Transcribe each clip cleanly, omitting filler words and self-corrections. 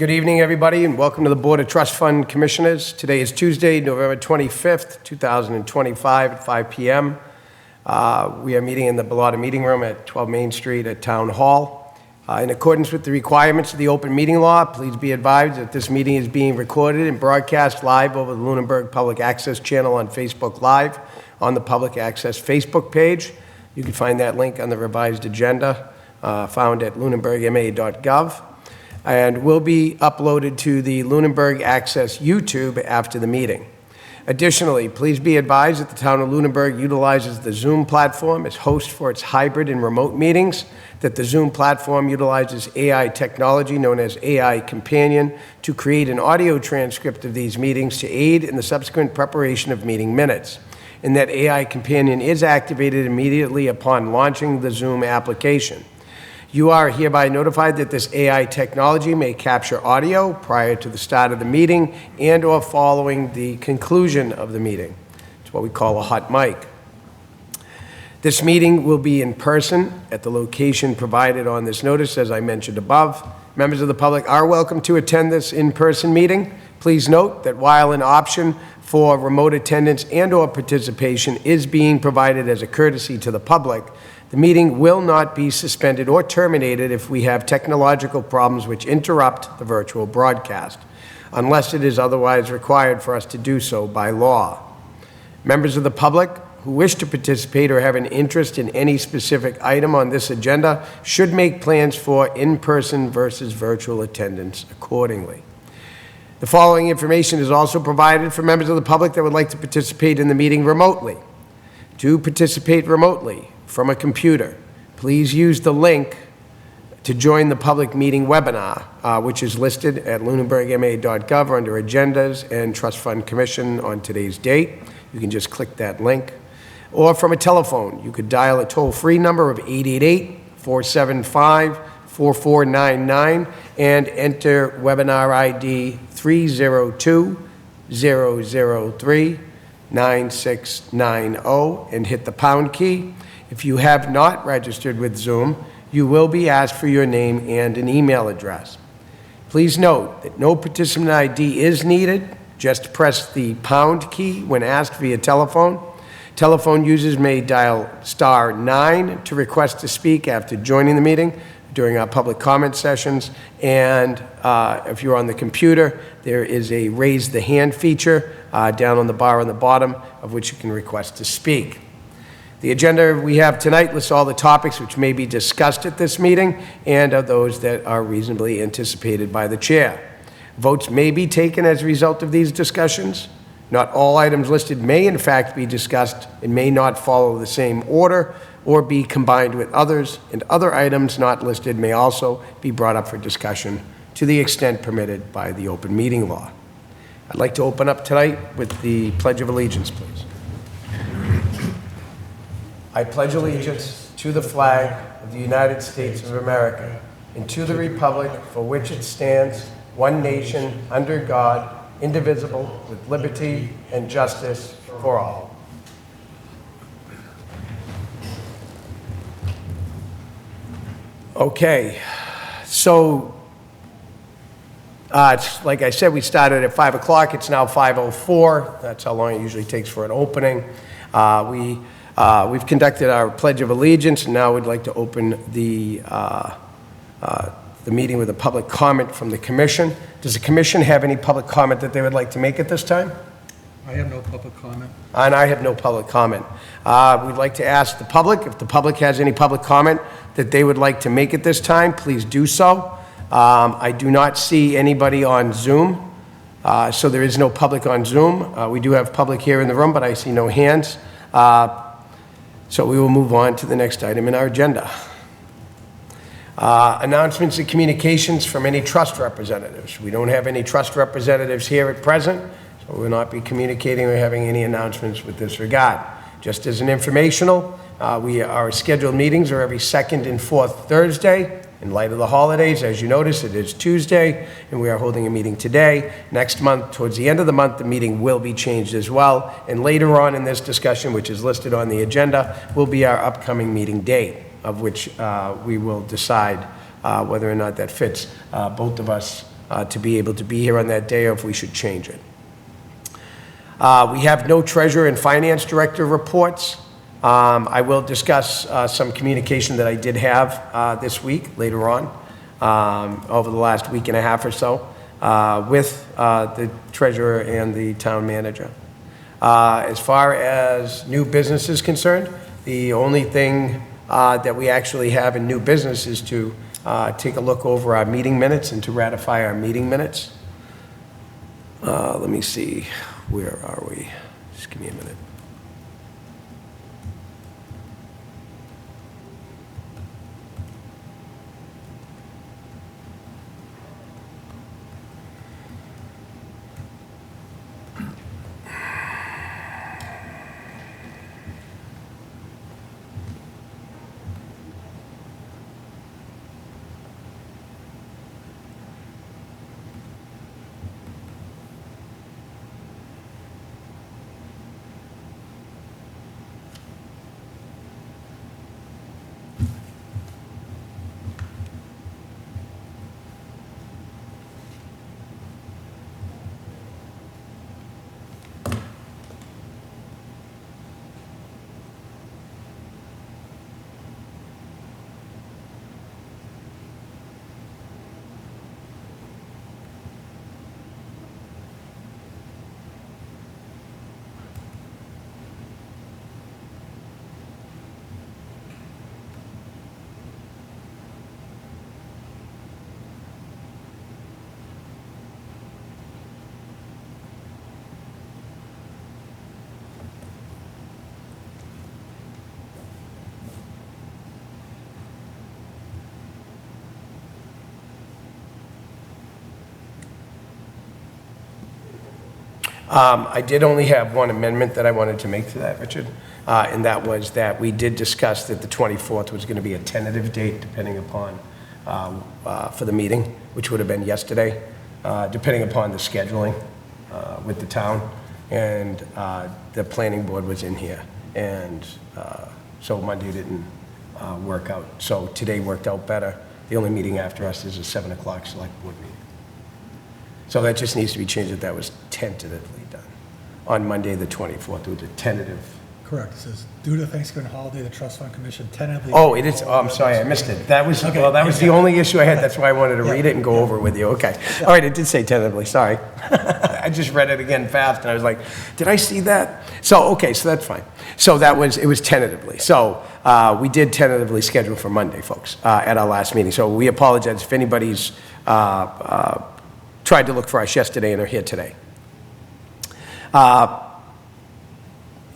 Good evening, everybody, and welcome to the Board of Trust Fund Commissioners. Today is Tuesday, November 25th, 2025 at 5 p.m. We are meeting in the Bellotta Meeting Room at 12 Main Street at Town Hall. In accordance with the requirements of the open meeting law, please be advised that this meeting is being recorded and broadcast live over the Lunenburg Public Access channel on Facebook Live on the Public Access Facebook page. You can find that link on the revised agenda found at lunenburgma.gov. And will be uploaded to the Lunenburg Access YouTube after the meeting. Additionally, please be advised that the town of Lunenburg utilizes the Zoom platform as host for its hybrid and remote meetings, that the Zoom platform utilizes AI technology known as AI Companion to create an audio transcript of these meetings to aid in the subsequent preparation of meeting minutes, and that AI Companion is activated immediately upon launching the Zoom application. You are hereby notified that this AI technology may capture audio prior to the start of the meeting and or following the conclusion of the meeting. It's what we call a hot mic. This meeting will be in person at the location provided on this notice, as I mentioned above. Members of the public are welcome to attend this in-person meeting. Please note that while an option for remote attendance and or participation is being provided as a courtesy to the public, the meeting will not be suspended or terminated if we have technological problems which interrupt the virtual broadcast, unless it is otherwise required for us to do so by law. Members of the public who wish to participate or have an interest in any specific item on this agenda should make plans for in-person versus virtual attendance accordingly. The following information is also provided for members of the public that would like to participate in the meeting remotely. To participate remotely from a computer, please use the link to join the public meeting webinar, which is listed at lunenburgma.gov under Agendas and Trust Fund Commission on today's date. You can just click that link. Or from a telephone, you could dial a toll-free number of 888-475-4499 and enter webinar ID 302-003-9690 and hit the pound key. If you have not registered with Zoom, you will be asked for your name and an email address. Please note that no participant ID is needed. Just press the pound key when asked via telephone. Telephone users may dial *9 to request to speak after joining the meeting during our public comment sessions. And if you're on the computer, there is a raise the hand feature down on the bar on the bottom of which you can request to speak. The agenda we have tonight lists all the topics which may be discussed at this meeting and are those that are reasonably anticipated by the chair. Votes may be taken as a result of these discussions. Not all items listed may in fact be discussed and may not follow the same order or be combined with others, and other items not listed may also be brought up for discussion to the extent permitted by the open meeting law. I'd like to open up tonight with the Pledge of Allegiance, please. I pledge allegiance to the flag of the United States of America and to the republic for which it stands, one nation, under God, indivisible, with liberty and justice for all. Okay, so it's, like I said, we started at 5 o'clock. It's now 5:04. That's how long it usually takes for an opening. We've conducted our Pledge of Allegiance, and now we'd like to open the meeting with a public comment from the Commission. Does the Commission have any public comment that they would like to make at this time? I have no public comment. And I have no public comment. We'd like to ask the public, if the public has any public comment that they would like to make at this time, please do so. I do not see anybody on Zoom, so there is no public on Zoom. We do have public here in the room, but I see no hands. So we will move on to the next item in our agenda. Announcements and communications from any trust representatives. We don't have any trust representatives here at present, so we will not be communicating or having any announcements with this regard. Just as an informational, our scheduled meetings are every second and fourth Thursday. In light of the holidays, as you notice, it is Tuesday, and we are holding a meeting today. Next month, towards the end of the month, the meeting will be changed as well. And later on in this discussion, which is listed on the agenda, will be our upcoming meeting date, of which we will decide whether or not that fits both of us to be able to be here on that day, or if we should change it. We have no treasurer and finance director reports. I will discuss some communication that I did have this week, later on, over the last week and a half or so, with the treasurer and the town manager. As far as new business is concerned, the only thing that we actually have in new business is to take a look over our meeting minutes and to ratify our meeting minutes. Let me see, where are we? Just give me a minute. I did only have one amendment that I wanted to make to that, Richard, and that was that we did discuss that the 24th was going to be a tentative date depending upon, for the meeting, which would have been yesterday, depending upon the scheduling with the town, and the planning board was in here, and so Monday didn't work out. So today worked out better. The only meeting after us is a 7 o'clock select board meeting. So that just needs to be changed, that was tentatively done. On Monday, the 24th, it was a tentative. Correct. It says, due to Thanksgiving holiday, the Trust Fund Commission tentatively... Oh, it is, oh, I'm sorry, I missed it. That was, Okay. well, that was the only issue I had, that's why I wanted to read it and go over it with you, okay. All right, it did say tentatively, sorry. I just read it again fast, and I was like, did I see that? So, okay, so that's fine. So that was, it was tentatively. So we did tentatively schedule for Monday, folks, at our last meeting. So we apologize if anybody's tried to look for us yesterday and are here today.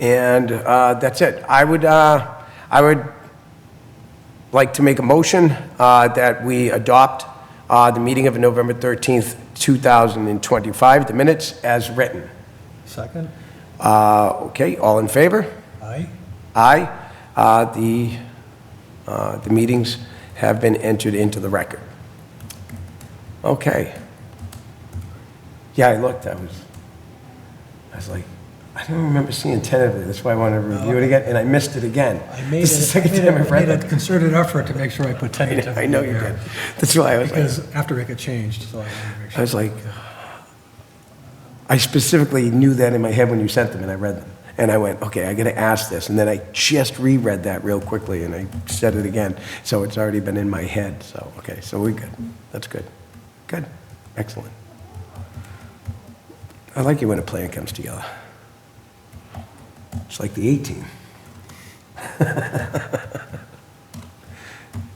And that's it. I would like to make a motion that we adopt the meeting of November 13th, 2025, the minutes as written. Second? Okay, all in favor? Aye. Aye. The meetings have been entered into the record. Okay. Yeah, I looked, I was like, I don't remember seeing tentatively, that's why I wanted to review it again, and I missed it again. This is the second time I've read made a that. concerted effort to make sure I put tentatively I know you there. did. That's why I was like, Because after it got changed, so I wanted to make I sure. was like, I specifically knew that in my head when you sent them, and I read them. And I went, okay, I gotta ask this, and then I just reread that real quickly, and I said it again, so it's already been in my head, so, okay, so we're good. That's good. Good, excellent. I like it when a plan comes together. It's like the 18.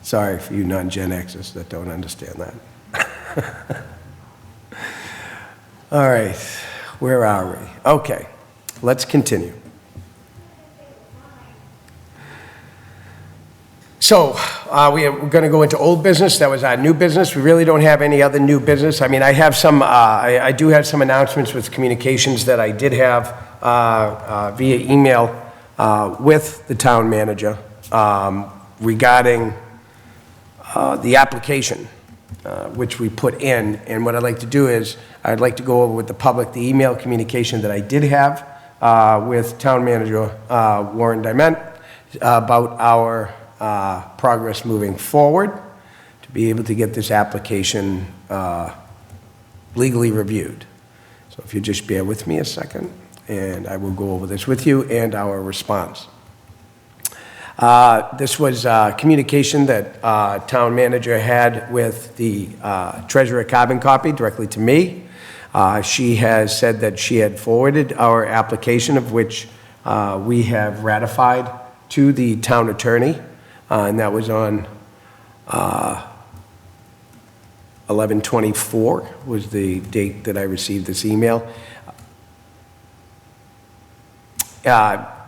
Sorry for you non-Gen Xers that don't understand that. All right, where are we? Okay, let's continue. So we're going to go into old business. That was our new business. We really don't have any other new business. I mean, I have some. I do have some announcements with communications that I did have via email with the town manager regarding the application, which we put in. And what I'd like to do is I'd like to go over with the public the email communication that I did have with town manager Warren Diment about our progress moving forward to be able to get this application legally reviewed. So if you just bear with me a second, and I will go over this with you and our response. This was communication that town manager had with the treasurer carbon copy directly to me. She has said that she had forwarded our application, of which we have ratified, to the town attorney, and that was on 11/24 was the date that I received this email.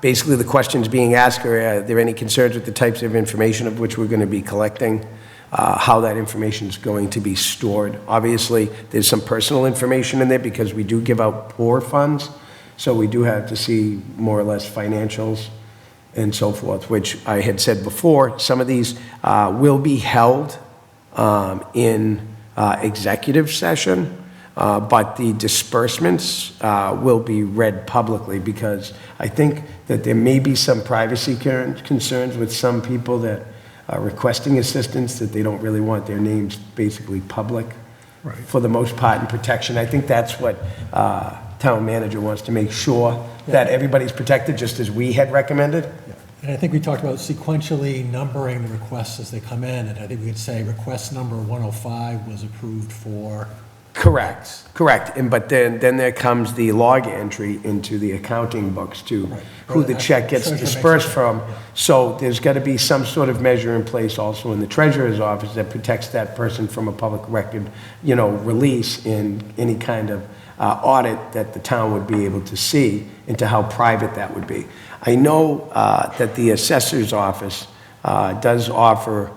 Basically, the questions being asked are there any concerns with the types of information of which we're going to be collecting, how that information is going to be stored. Obviously, there's some personal information in there because we do give out poor funds, so we do have to see more or less financials and so forth, which I had said before. Some of these will be held in executive session, but the disbursements will be read publicly, because I think that there may be some privacy concerns with some people that are requesting assistance, that they don't really want their names basically public, Right. for the most part, in protection. I think that's what town manager wants to make sure, that everybody's protected, just as we had recommended. And I think we talked about sequentially numbering the requests as they come in, and I think we could say request number 105 was approved for. Correct, but then there comes the log entry into the accounting books to Right. who the check gets Treasurer makes dispersed it. from. Yeah. So there's got to be some sort of measure in place also in the treasurer's office that protects that person from a public record, release in any kind of audit that the town would be able to see into how private that would be. I know that the assessor's office does offer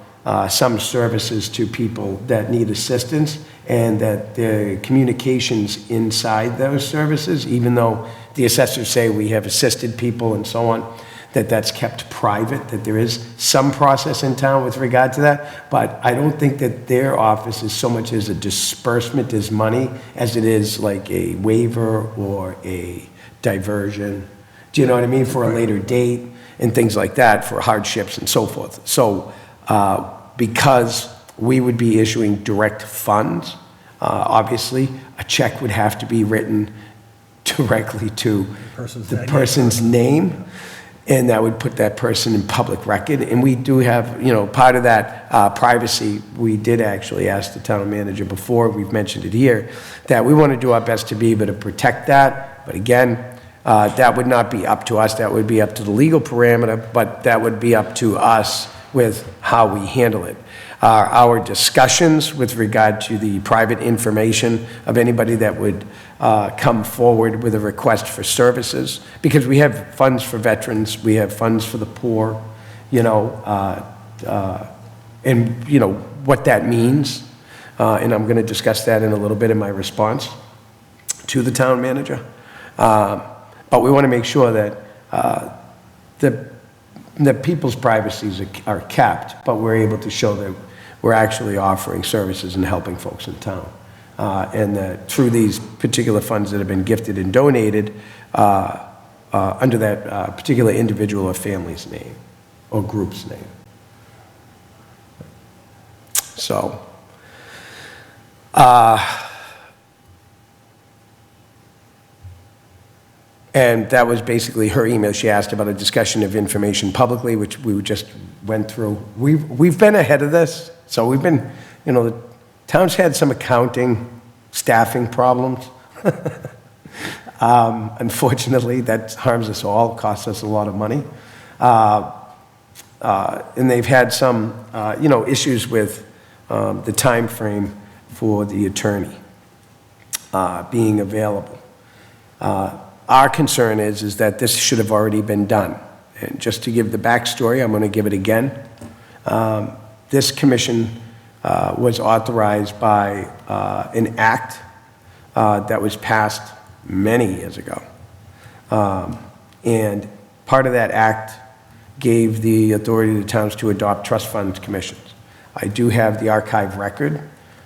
some services to people that need assistance, and that the communications inside those services, even though the assessors say we have assisted people and so on, that's kept private, that there is some process in town with regard to that, but I don't think that their office is so much as a disbursement as money as it is like a waiver or a diversion. Do you know what I mean? For a later date and things like that, for hardships and so forth. So because we would be issuing direct funds, obviously a check would have to be written directly to the person's name, and that would put that person in public record. And we do have, part of that privacy, we did actually ask the town manager before, we've mentioned it here, that we want to do our best to be able to protect that. But again, that would not be up to us, that would be up to the legal parameter, but that would be up to us with how we handle it. Our discussions with regard to the private information of anybody that would come forward with a request for services, because we have funds for veterans, we have funds for the poor, and what that means, and I'm going to discuss that in a little bit in my response to the town manager. But we want to make sure that the people's privacies are kept, but we're able to show that we're actually offering services and helping folks in town. And that through these particular funds that have been gifted and donated under that particular individual or family's name or group's name. So, and that was basically her email. She asked about a discussion of information publicly, which we just went through. We've been ahead of this. So we've been, the town's had some accounting, staffing problems. Unfortunately, that harms us all, costs us a lot of money. And they've had some, issues with the time frame for the attorney being available. Our concern is that this should have already been done. And just to give the backstory, I'm going to give it again. This commission was authorized by an act that was passed many years ago. And part of that act gave the authority to towns to adopt trust fund commissions. I do have the archive record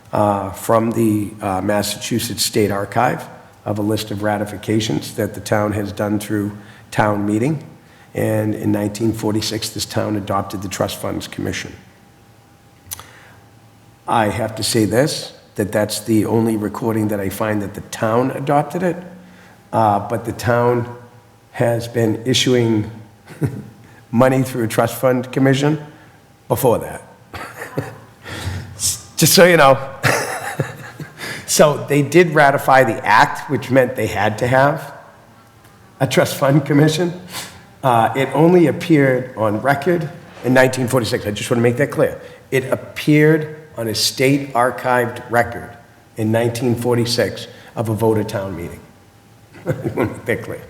from the Massachusetts State Archive of a list of ratifications that the town has done through town meeting. And in 1946, this town adopted the Trust Funds Commission. I have to say this, that that's the only recording that I find that the town adopted it. But the town has been issuing money through a trust fund commission before that. Just so you know. So they did ratify the act, which meant they had to have a trust fund commission. It only appeared on record in 1946. I just want to make that clear. It appeared on a state archived record in 1946 of a vote at town meeting. I want to make that clear.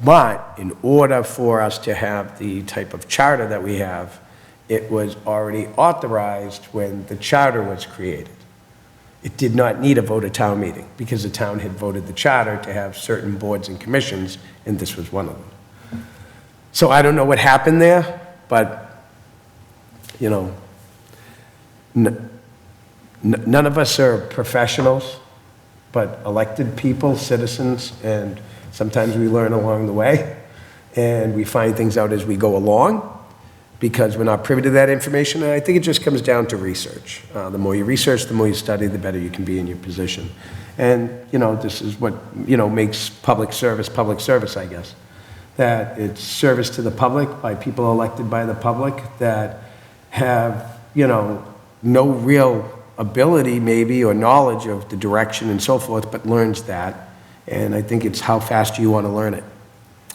But in order for us to have the type of charter that we have, it was already authorized when the charter was created. It did not need a vote at town meeting because the town had voted the charter to have certain boards and commissions, and this was one of them. So I don't know what happened there, but, you know, none of us are professionals, but elected people, citizens, and sometimes we learn along the way, and we find things out as we go along, because we're not privy to that information, and I think it just comes down to research. The more you research, the more you study, the better you can be in your position. And, you know, this is what, you know, makes public service, I guess. That it's service to the public by people elected by the public that have, you know, no real ability maybe or knowledge of the direction and so forth, but learns that. And I think it's how fast you want to learn it.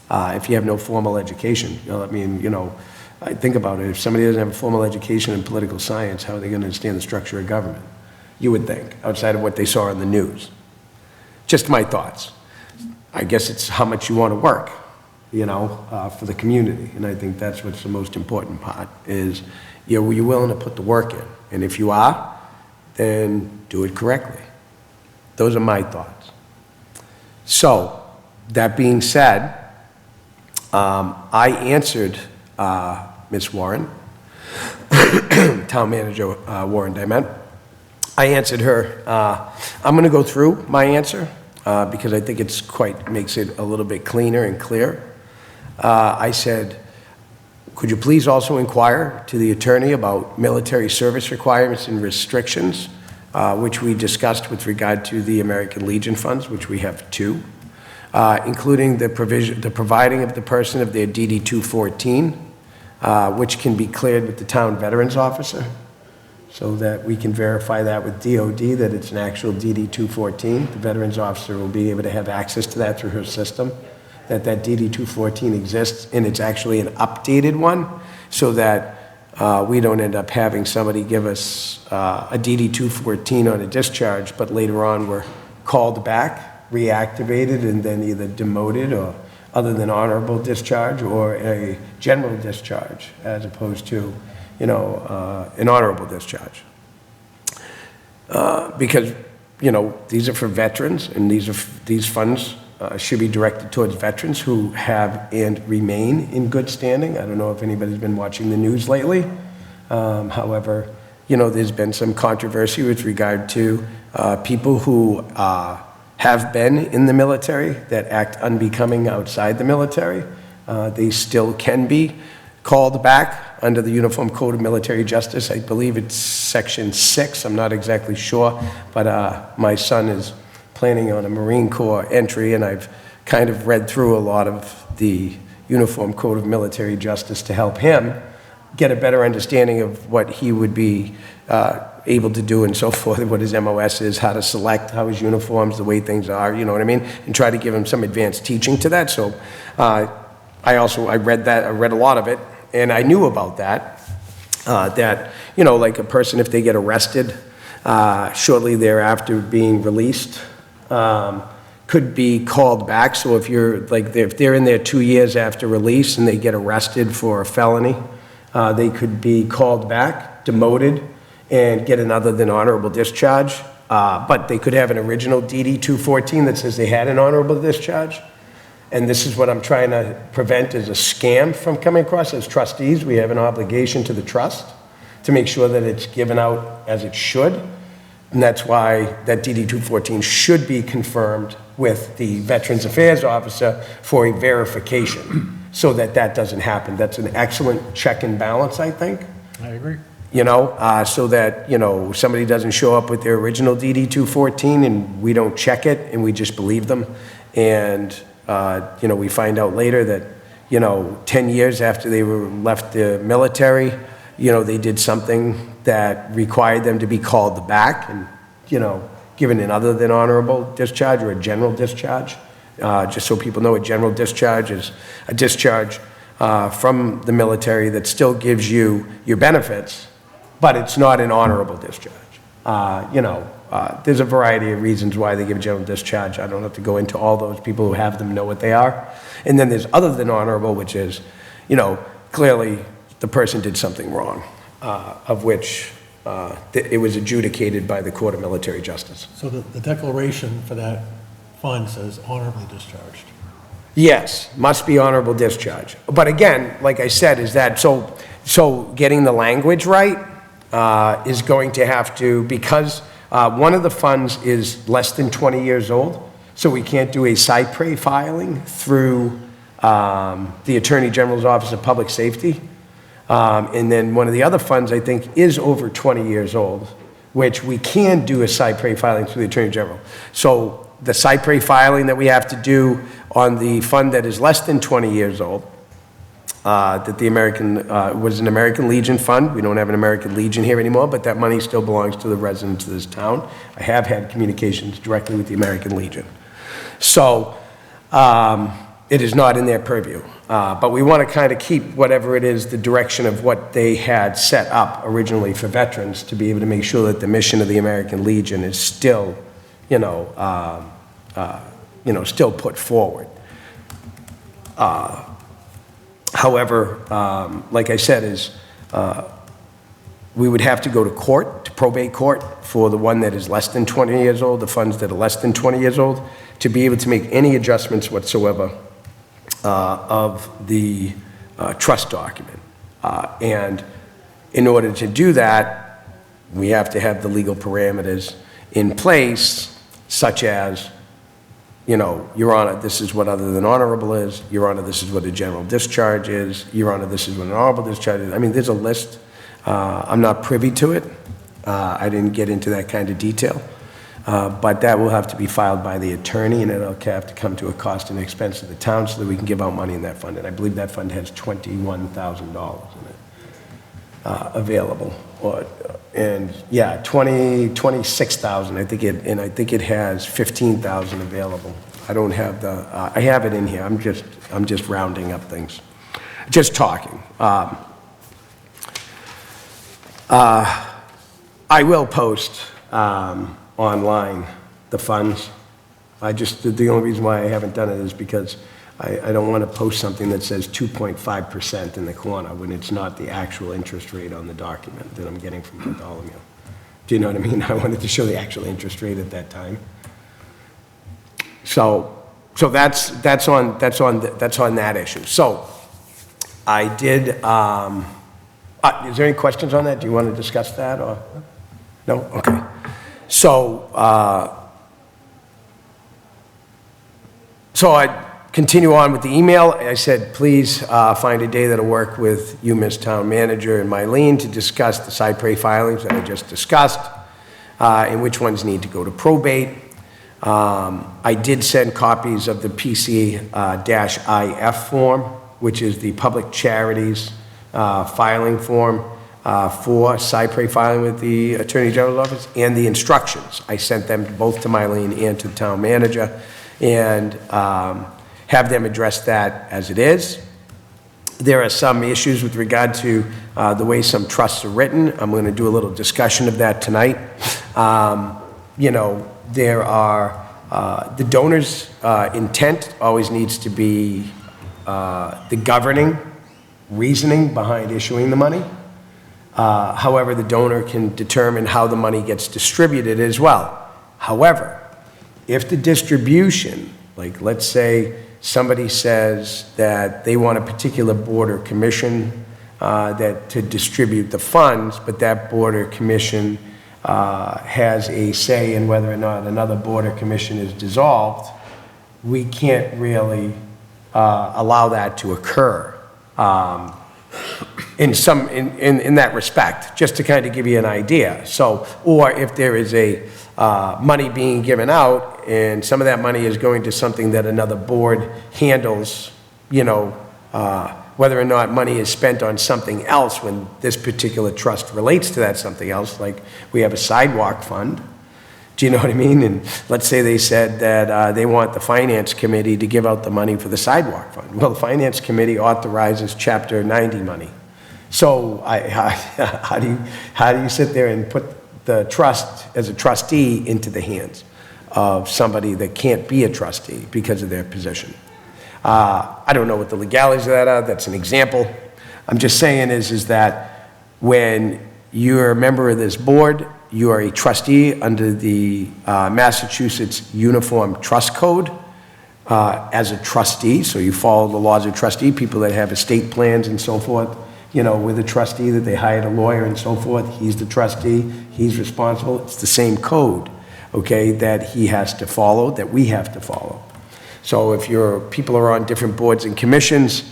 If you have no formal education, you know, I mean, you know, I think about it. If somebody doesn't have a formal education in political science, how are they going to understand the structure of government? You would think, outside of what they saw in the news. Just my thoughts. I guess it's how much you want to work, you know, for the community. And I think that's what's the most important part is, you know, you're willing to put the work in. And if you are, then do it correctly. Those are my thoughts. So, that being said, I answered Ms. Warren, Town Manager Warren, I meant. I answered her. I'm going to go through my answer because I think it's makes it a little bit cleaner and clear. I said, could you please also inquire to the attorney about military service requirements and restrictions, which we discussed with regard to the American Legion funds, which we have two, including the providing of the person of their DD 214, which can be cleared with the town veterans officer, so that we can verify that with DOD that it's an actual DD 214. The veterans officer will be able to have access to that through her system, that DD 214 exists, and it's actually an updated one, so that we don't end up having somebody give us a DD 214 on a discharge, but later on we're called back, reactivated, and then either demoted or other than honorable discharge or a general discharge, as opposed to, you know, an honorable discharge. Because, you know, these are for veterans, and these funds should be directed towards veterans who have and remain in good standing. I don't know if anybody's been watching the news lately. However, you know, there's been some controversy with regard to people who have been in the military that act unbecoming outside the military. They still can be called back under the Uniform Code of Military Justice. I believe it's Section 6. I'm not exactly sure, but my son is planning on a Marine Corps entry, and I've kind of read through a lot of the Uniform Code of Military Justice to help him get a better understanding of what he would be able to do and so forth, what his MOS is, how to select, how his uniforms, the way things are, you know what I mean? And try to give him some advanced teaching to that. So I read that, I read a lot of it, and I knew about that, that, you know, like a person, if they get arrested shortly thereafter being released, could be called back. So if if they're in there 2 years after release and they get arrested for a felony, they could be called back, demoted, and get an other than honorable discharge. But they could have an original DD 214 that says they had an honorable discharge. And this is what I'm trying to prevent is a scam from coming across. As trustees, we have an obligation to the trust to make sure that it's given out as it should. And that's why that DD 214 should be confirmed with the Veterans Affairs Officer for a verification so that that doesn't happen. That's an excellent check and balance, I think. I agree. so that, somebody doesn't show up with their original DD 214 and we don't check it and we just believe them. And, we find out later that, 10 years after they were left the military, they did something that required them to be called back and, given an other than honorable discharge or a general discharge. Just so people know, a general discharge is a discharge from the military that still gives you your benefits, but it's not an honorable discharge. There's a variety of reasons why they give a general discharge. I don't have to go into all those. People who have them know what they are. And then there's other than honorable, which is, clearly the person did something wrong, of which it was adjudicated by the Court of Military Justice. So the declaration for that fund says honorably discharged. Yes, must be honorable discharge. But again, like I said, is that, so getting the language right is going to have to, because one of the funds is less than 20 years old, so we can't do a Cypre filing through the Attorney General's Office of Public Safety. And then one of the other funds, I think, is over 20 years old, which we can do a Cypre filing through the Attorney General. So the Cypre filing that we have to do on the fund that is less than 20 years old, that the was an American Legion fund. We don't have an American Legion here anymore, but that money still belongs to the residents of this town. I have had communications directly with the American Legion. So it is not in their purview. But we want to kind of keep whatever it is, the direction of what they had set up originally for veterans, to be able to make sure that the mission of the American Legion is still, still put forward. However, like I said, we would have to go to court, to probate court, for the one that is less than 20 years old, the funds that are less than 20 years old, to be able to make any adjustments whatsoever of the trust document. And in order to do that, we have to have the legal parameters in place, such as, Your Honor, this is what other than honorable is. Your Honor, this is what a general discharge is. Your Honor, this is what an honorable discharge is. I mean, there's a list. I'm not privy to it. I didn't get into that kind of detail. But that will have to be filed by the attorney, and it'll have to come to a cost and expense of the town so that we can give out money in that fund. And I believe that fund has $21,000 in it available. And yeah, 26,000. I think it has 15,000 available. I don't have I have it in here. I'm just rounding up things, just talking. I will post online the funds. The only reason why I haven't done it is because I don't want to post something that says 2.5% in the corner when it's not the actual interest rate on the document that I'm getting from Bartholomew. Do you know what I mean? I wanted to show the actual interest rate at that time. So that's on that issue. So I did. Is there any questions on that? Do you want to discuss that or no? Okay. So I continue on with the email. I said, please find a day that'll work with you, Ms. Town Manager, and Mylene to discuss the Cypre filings that I just discussed, and which ones need to go to probate. I did send copies of the PC-IF form, which is the public charities filing form for Cypre filing with the Attorney General's office, and the instructions. I sent them both to Mylene and to the Town Manager, and have them address that as it is. There are some issues with regard to the way some trusts are written. I'm going to do a little discussion of that tonight. There are, the donor's intent always needs to be the governing reasoning behind issuing the money. However, the donor can determine how the money gets distributed as well. However, if the distribution, like let's say somebody says that they want a particular board or commission to distribute the funds, but that board or commission has a say in whether or not another board or commission is dissolved, we can't really allow that to occur. in that respect, just to kind of give you an idea. So, or if there is a money being given out and some of that money is going to something that another board handles, you know, whether or not money is spent on something else when this particular trust relates to that something else, like we have a sidewalk fund. Do you know what I mean? And let's say they said that they want the finance committee to give out the money for the sidewalk fund. Well, the finance committee authorizes Chapter 90 money. So how do you sit there and put the trust as a trustee into the hands of somebody that can't be a trustee because of their position? I don't know what the legalities of that are. That's an example. I'm just saying is that when you're a member of this board, you are a trustee under the Massachusetts Uniform Trust Code as a trustee. So you follow the laws of trustee. People that have estate plans and so forth, you know, with a trustee that they hired a lawyer and so forth, he's the trustee, he's responsible. It's the same code, okay, that he has to follow, that we have to follow. So if people are on different boards and commissions,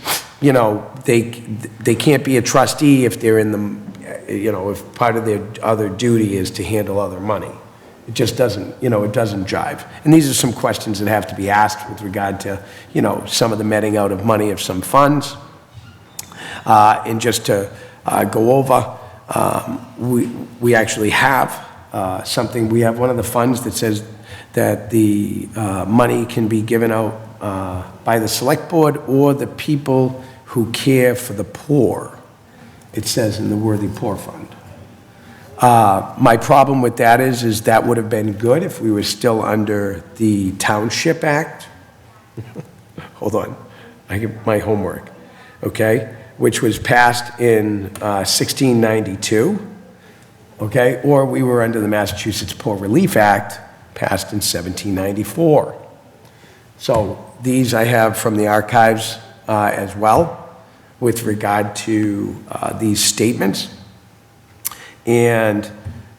you know, they can't be a trustee if they're in the, you know, if part of their other duty is to handle other money. It just doesn't, you know, it doesn't jive. And these are some questions that have to be asked with regard to, you know, some of the meting out of money of some funds. And just to go over, we actually have something. We have one of the funds that says that the money can be given out by the select board or the people who care for the poor. It says in the Worthy Poor Fund. My problem with that is that would have been good if we were still under the Township Act. Hold on, I get my homework, okay? Which was passed in 1692, okay? Or we were under the Massachusetts Poor Relief Act, passed in 1794. So these I have from the archives as well with regard to these statements. And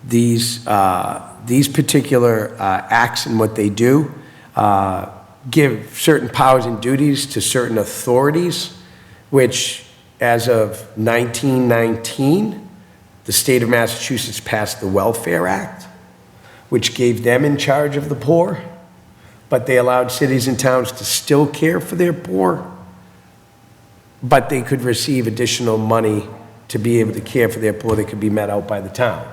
these particular acts and what they do give certain powers and duties to certain authorities, which as of 1919, the state of Massachusetts passed the Welfare Act, which gave them in charge of the poor, but they allowed cities and towns to still care for their poor, but they could receive additional money to be able to care for their poor that could be met out by the town.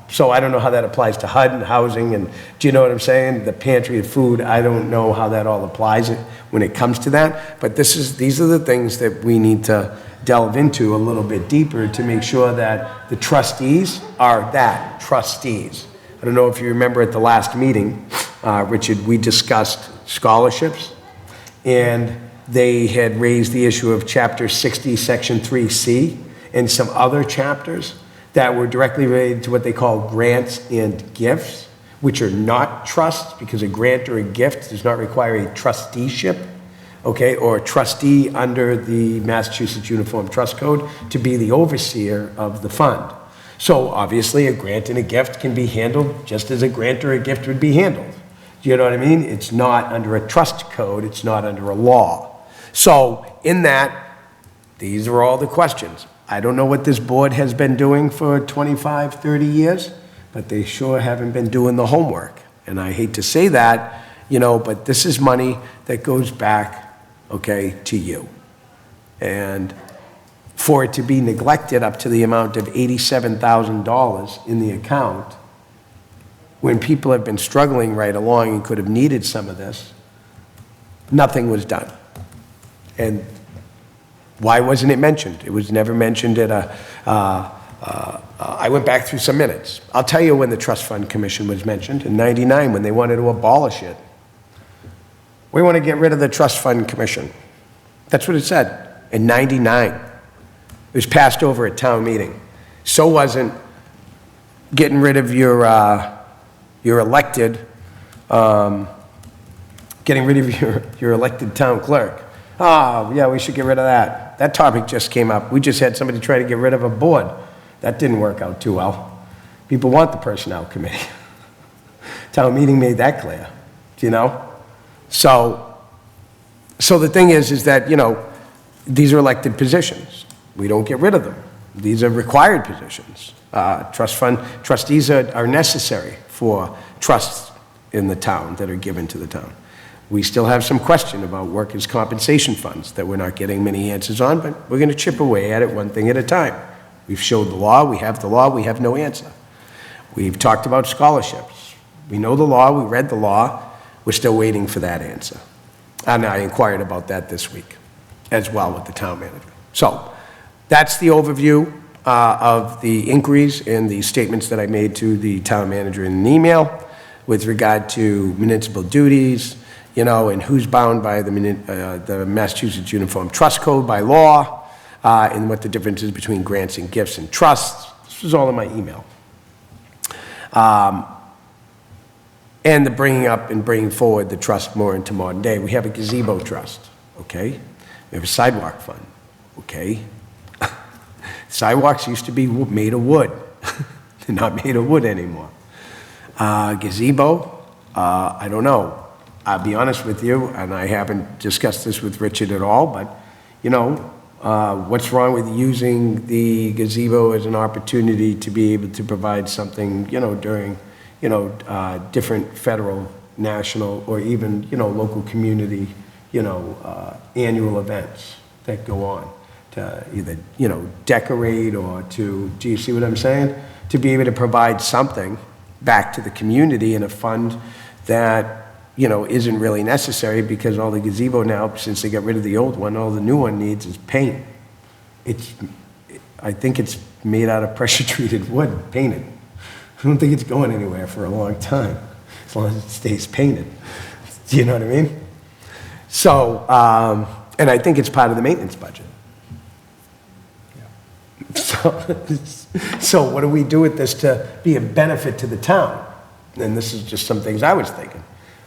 So I don't know how that applies to HUD and housing, and do you know what I'm saying? The pantry of food, I don't know how that all applies when it comes to that, but these are the things that we need to delve into a little bit deeper to make sure that the trustees are that, trustees. I don't know if you remember at the last meeting, Richard, we discussed scholarships, and they had raised the issue of Chapter 60, Section 3C, and some other chapters that were directly related to what they call grants and gifts, which are not trusts, because a grant or a gift does not require a trusteeship, okay, or a trustee under the Massachusetts Uniform Trust Code to be the overseer of the fund. So obviously a grant and a gift can be handled just as a grant or a gift would be handled. Do you know what I mean? It's not under a trust code, it's not under a law. So in that, these are all the questions. I don't know what this board has been doing for 25, 30 years, but they sure haven't been doing the homework. And I hate to say that, you know, but this is money that goes back, okay, to you. And for it to be neglected up to the amount of $87,000 in the account, when people have been struggling right along and could have needed some of this, nothing was done. And why wasn't it mentioned? It was never mentioned at I went back through some minutes. I'll tell you when the Trust Fund Commission was mentioned, in '99, when they wanted to abolish it. We want to get rid of the Trust Fund Commission. That's what it said, in '99. It was passed over at town meeting. So wasn't getting rid of your elected, getting rid of your elected town clerk. Oh, yeah, we should get rid of that. That topic just came up. We just had somebody try to get rid of a board. That didn't work out too well. People want the personnel committee. Town meeting made that clear, you know? So the thing is that, you know, these are elected positions. We don't get rid of them. These are required positions. Trust fund trustees are necessary for trusts in the town that are given to the town. We still have some question about workers' compensation funds that we're not getting many answers on, but we're going to chip away at it one thing at a time. We've showed the law, we have no answer. We've talked about scholarships. We know the law, we read the law, we're still waiting for that answer. And I inquired about that this week as well with the town manager. So that's the overview of the inquiries and the statements that I made to the town manager in an email with regard to municipal duties, and who's bound by the Massachusetts Uniform Trust Code by law, and what the difference is between grants and gifts and trusts. This was all in my email. And the bringing up and bringing forward the trust more into modern day. We have a gazebo trust, okay? We have a sidewalk fund, okay? Sidewalks used to be made of wood. They're not made of wood anymore. Gazebo, I don't know. I'll be honest with you, and I haven't discussed this with Richard at all, but, what's wrong with using the gazebo as an opportunity to be able to provide something, during, different federal, national, or even, local community, annual events that go on to either, decorate or to, do you see what I'm saying? To be able to provide something back to the community in a fund that, isn't really necessary because all the gazebo now, since they got rid of the old one, all the new one needs is paint. I think it's made out of pressure-treated wood, painted. I don't think it's going anywhere for a long time, as long as it stays painted. Do you know what I mean? So, and I think it's part of the maintenance budget. So what do we do with this to be a benefit to the town? And this is just some things I was thinking.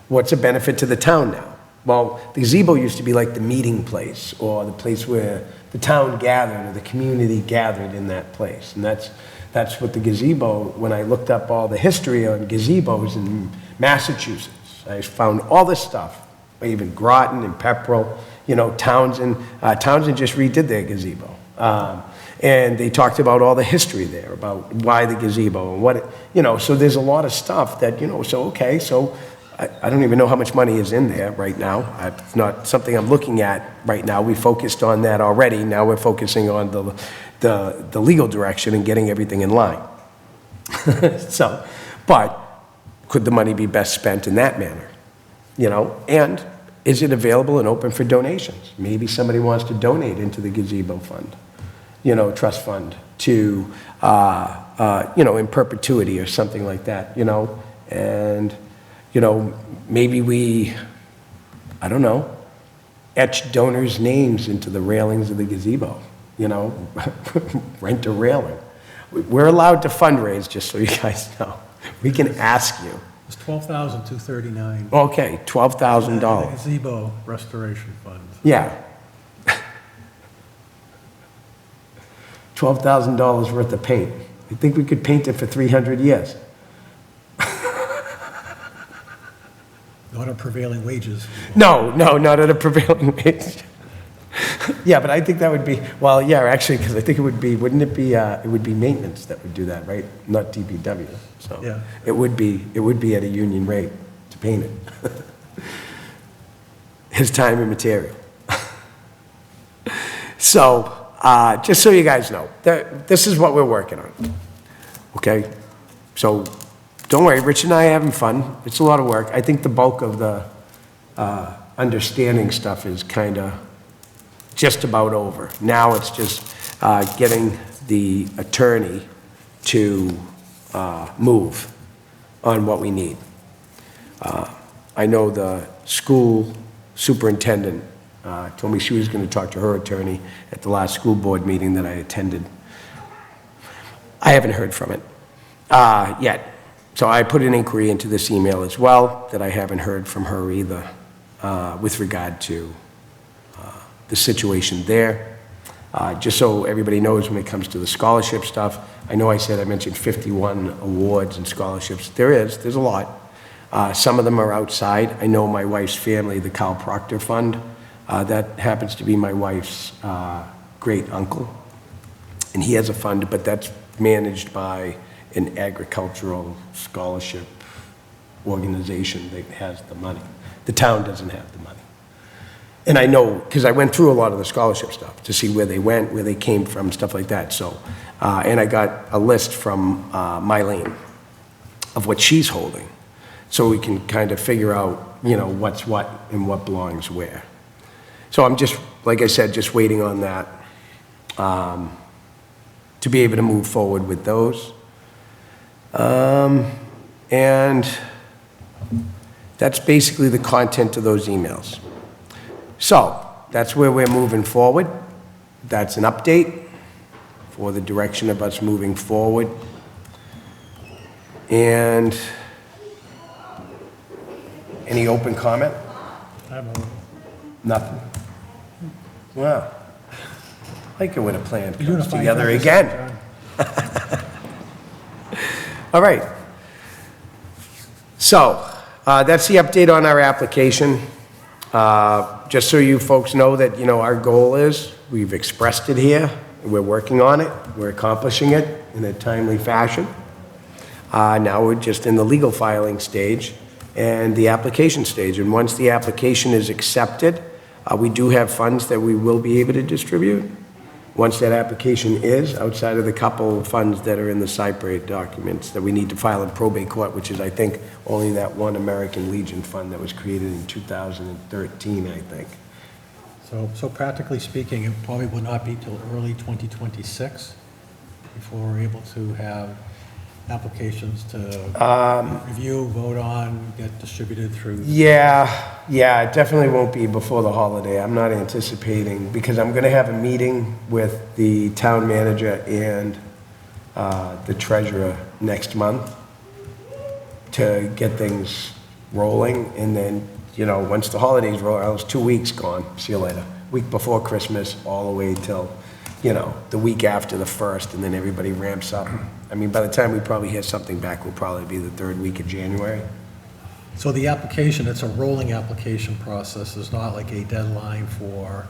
What's a benefit to the town now? Well, the gazebo used to be like the meeting place or the place where the town gathered or the community gathered in that place. And that's what the gazebo, when I looked up all the history on gazebos in Massachusetts, I found all this stuff, even Groton and Pepperell, Townsend. Townsend just redid their gazebo. And they talked about all the history there, about why the gazebo and what, so there's a lot of stuff that, so I don't even know how much money is in there right now. It's not something I'm looking at right now. We focused on that already. Now we're focusing on the legal direction and getting everything in line. But could the money be best spent in that manner? And is it available and open for donations? Maybe somebody wants to donate into the gazebo fund, trust fund to, in perpetuity or something like that, and, maybe we, I don't know, etch donors' names into the railings of the gazebo, rent a railing. We're allowed to fundraise, just so you guys know. We can ask you. It's $12,239. Okay, $12,000. The gazebo restoration fund. Yeah. $12,000 worth of paint. I think we could paint it for 300 years. Not at prevailing wages. No, not at a prevailing wage. Yeah, but I think that would be, well, yeah, actually, because I think it would be, wouldn't it be, it would be maintenance that would do that, right? Not DPW. So Yeah. it would be at a union rate to paint it. His time and material. So, just so you guys know, this is what we're working on. Okay? So, don't worry, Rich and I are having fun. It's a lot of work. I think the bulk of the understanding stuff is kind of just about over. Now it's just getting the attorney to move on what we need. I know the school superintendent told me she was going to talk to her attorney at the last school board meeting that I attended. I haven't heard from it yet. So I put an inquiry into this email as well that I haven't heard from her either with regard to the situation there. Just so everybody knows when it comes to the scholarship stuff, I know I mentioned 51 awards and scholarships. There's a lot. Some of them are outside. I know my wife's family, the Carl Proctor Fund, that happens to be my wife's great uncle And he has a fund, but that's managed by an agricultural scholarship organization that has the money. The town doesn't have the money. And I know, because I went through a lot of the scholarship stuff to see where they went, where they came from, stuff like that. So, and I got a list from Mylene of what she's holding, so we can kind of figure out, you know, what's what and what belongs where. So I'm just, like I said, just waiting on that to be able to move forward with those. And that's basically the content of those emails. So that's where we're moving forward. That's an update for the direction of us moving forward. And any open comment? Nothing? Wow. Like it would have planned comes Unified together purpose, again. John. All right. So, that's the update on our application. Just so you folks know that, you know, our goal is, we've expressed it here, we're working on it, we're accomplishing it in a timely fashion. Now we're just in the legal filing stage and the application stage. And once the application is accepted, we do have funds that we will be able to distribute. Once that application is, outside of the couple of funds that are in the Cypre documents that we need to file in probate court, which is, I think, only that one American Legion fund that was created in 2013, I think. So practically speaking, it probably will not be till early 2026 before we're able to have applications to review, vote on, get distributed through. Yeah, it definitely won't be before the holiday. I'm not anticipating, because I'm going to have a meeting with the town manager and the treasurer next month to get things rolling. And then, you know, once the holidays roll, I was 2 weeks gone. See you later. Week before Christmas, all the way till, you know, the week after the 1st, and then everybody ramps up. I mean, by the time we probably hear something back, will probably be the 3rd week of January. So the application, it's a rolling application process. It's not like a deadline for,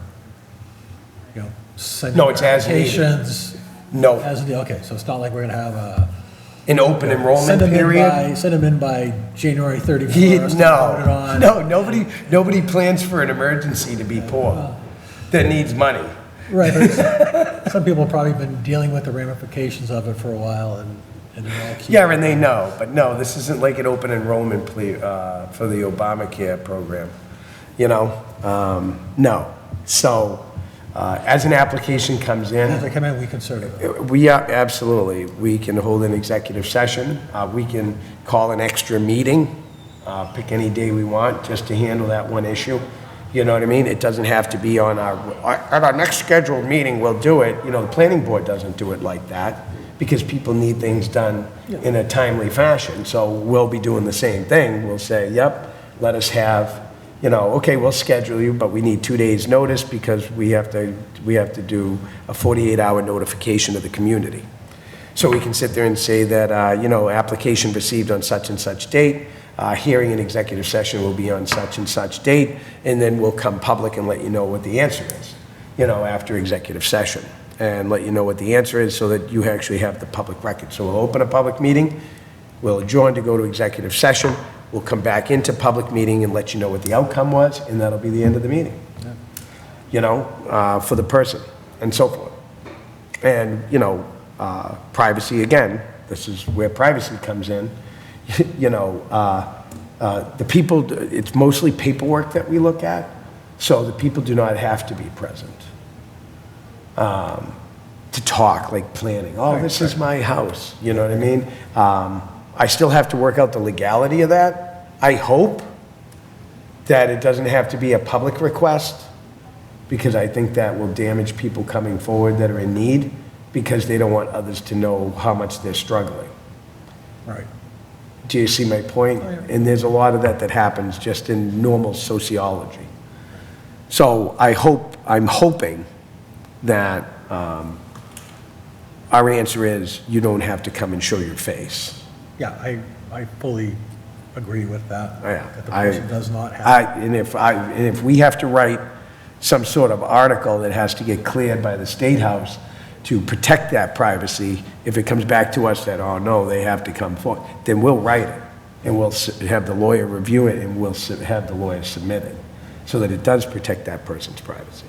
you know, sending No, it's as needed. applications. No. Okay, so it's not like we're going to have a. An open enrollment period? Send them in by January 31st. No, nobody plans for an emergency to be poor that needs money. Right, but some people have probably been dealing with the ramifications of it for a while, and they're all keep. Yeah, and they know, but no, this isn't like an open enrollment plea for the Obamacare program, you know? No. So, as an application comes in. As they come in, we consider them. We are, absolutely. We can hold an executive session. We can call an extra meeting, pick any day we want, just to handle that one issue. You know what I mean? It doesn't have to be on at our next scheduled meeting, we'll do it. You know, the planning board doesn't do it like that, because people need things done in a timely fashion. So we'll be doing the same thing. We'll say, yep, let us have, you know, okay, we'll schedule you, but we need 2 days' notice, because we have to do a 48-hour notification to the community. So we can sit there and say that, you know, application received on such and such date, hearing in executive session will be on such and such date, and then we'll come public and let you know what the answer is, you know, after executive session, and let you know what the answer is so that you actually have the public record. So we'll open a public meeting, we'll adjourn to go to executive session, we'll come back into public meeting and let you know what the outcome was, and that'll be the end of the meeting, you know, for the person, and so forth. And, you know, privacy, again, this is where privacy comes in. You know, the people, it's mostly paperwork that we look at, so the people do not have to be present to talk, like planning. Oh, this is my house, you know what I mean? I still have to work out the legality of that. I hope that it doesn't have to be a public request, because I think that will damage people coming forward that are in need, because they don't want others to know how much they're struggling. Right. Do you see my point? Oh, yeah. And there's a lot of that happens just in normal sociology. So I'm hoping that our answer is, you don't have to come and show your face. Yeah, I fully agree with that. Yeah, That the person does not have. And if we have to write some sort of article that has to get cleared by the State House to protect that privacy, if it comes back to us that, oh, no, they have to come forward, then we'll write it, and we'll have the lawyer review it, and we'll have the lawyer submit it, so that it does protect that person's privacy.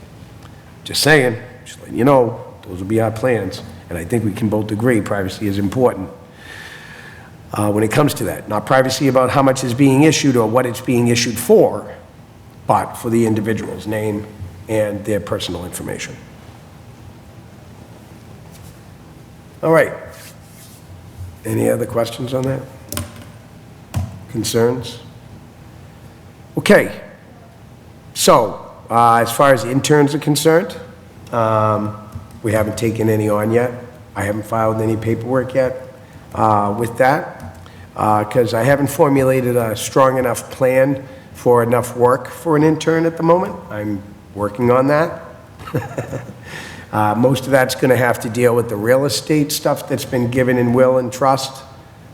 Just saying, just letting you know, those will be our plans, and I think we can both agree privacy is important when it comes to that. Not privacy about how much is being issued or what it's being issued for, but for the individual's name and their personal information. All right. Any other questions on that? Concerns? Okay. So, as far as interns are concerned, we haven't taken any on yet. I haven't filed any paperwork yet with that because I haven't formulated a strong enough plan for enough work for an intern at the moment. I'm working on that. Most of that's going to have to deal with the real estate stuff that's been given in will and trust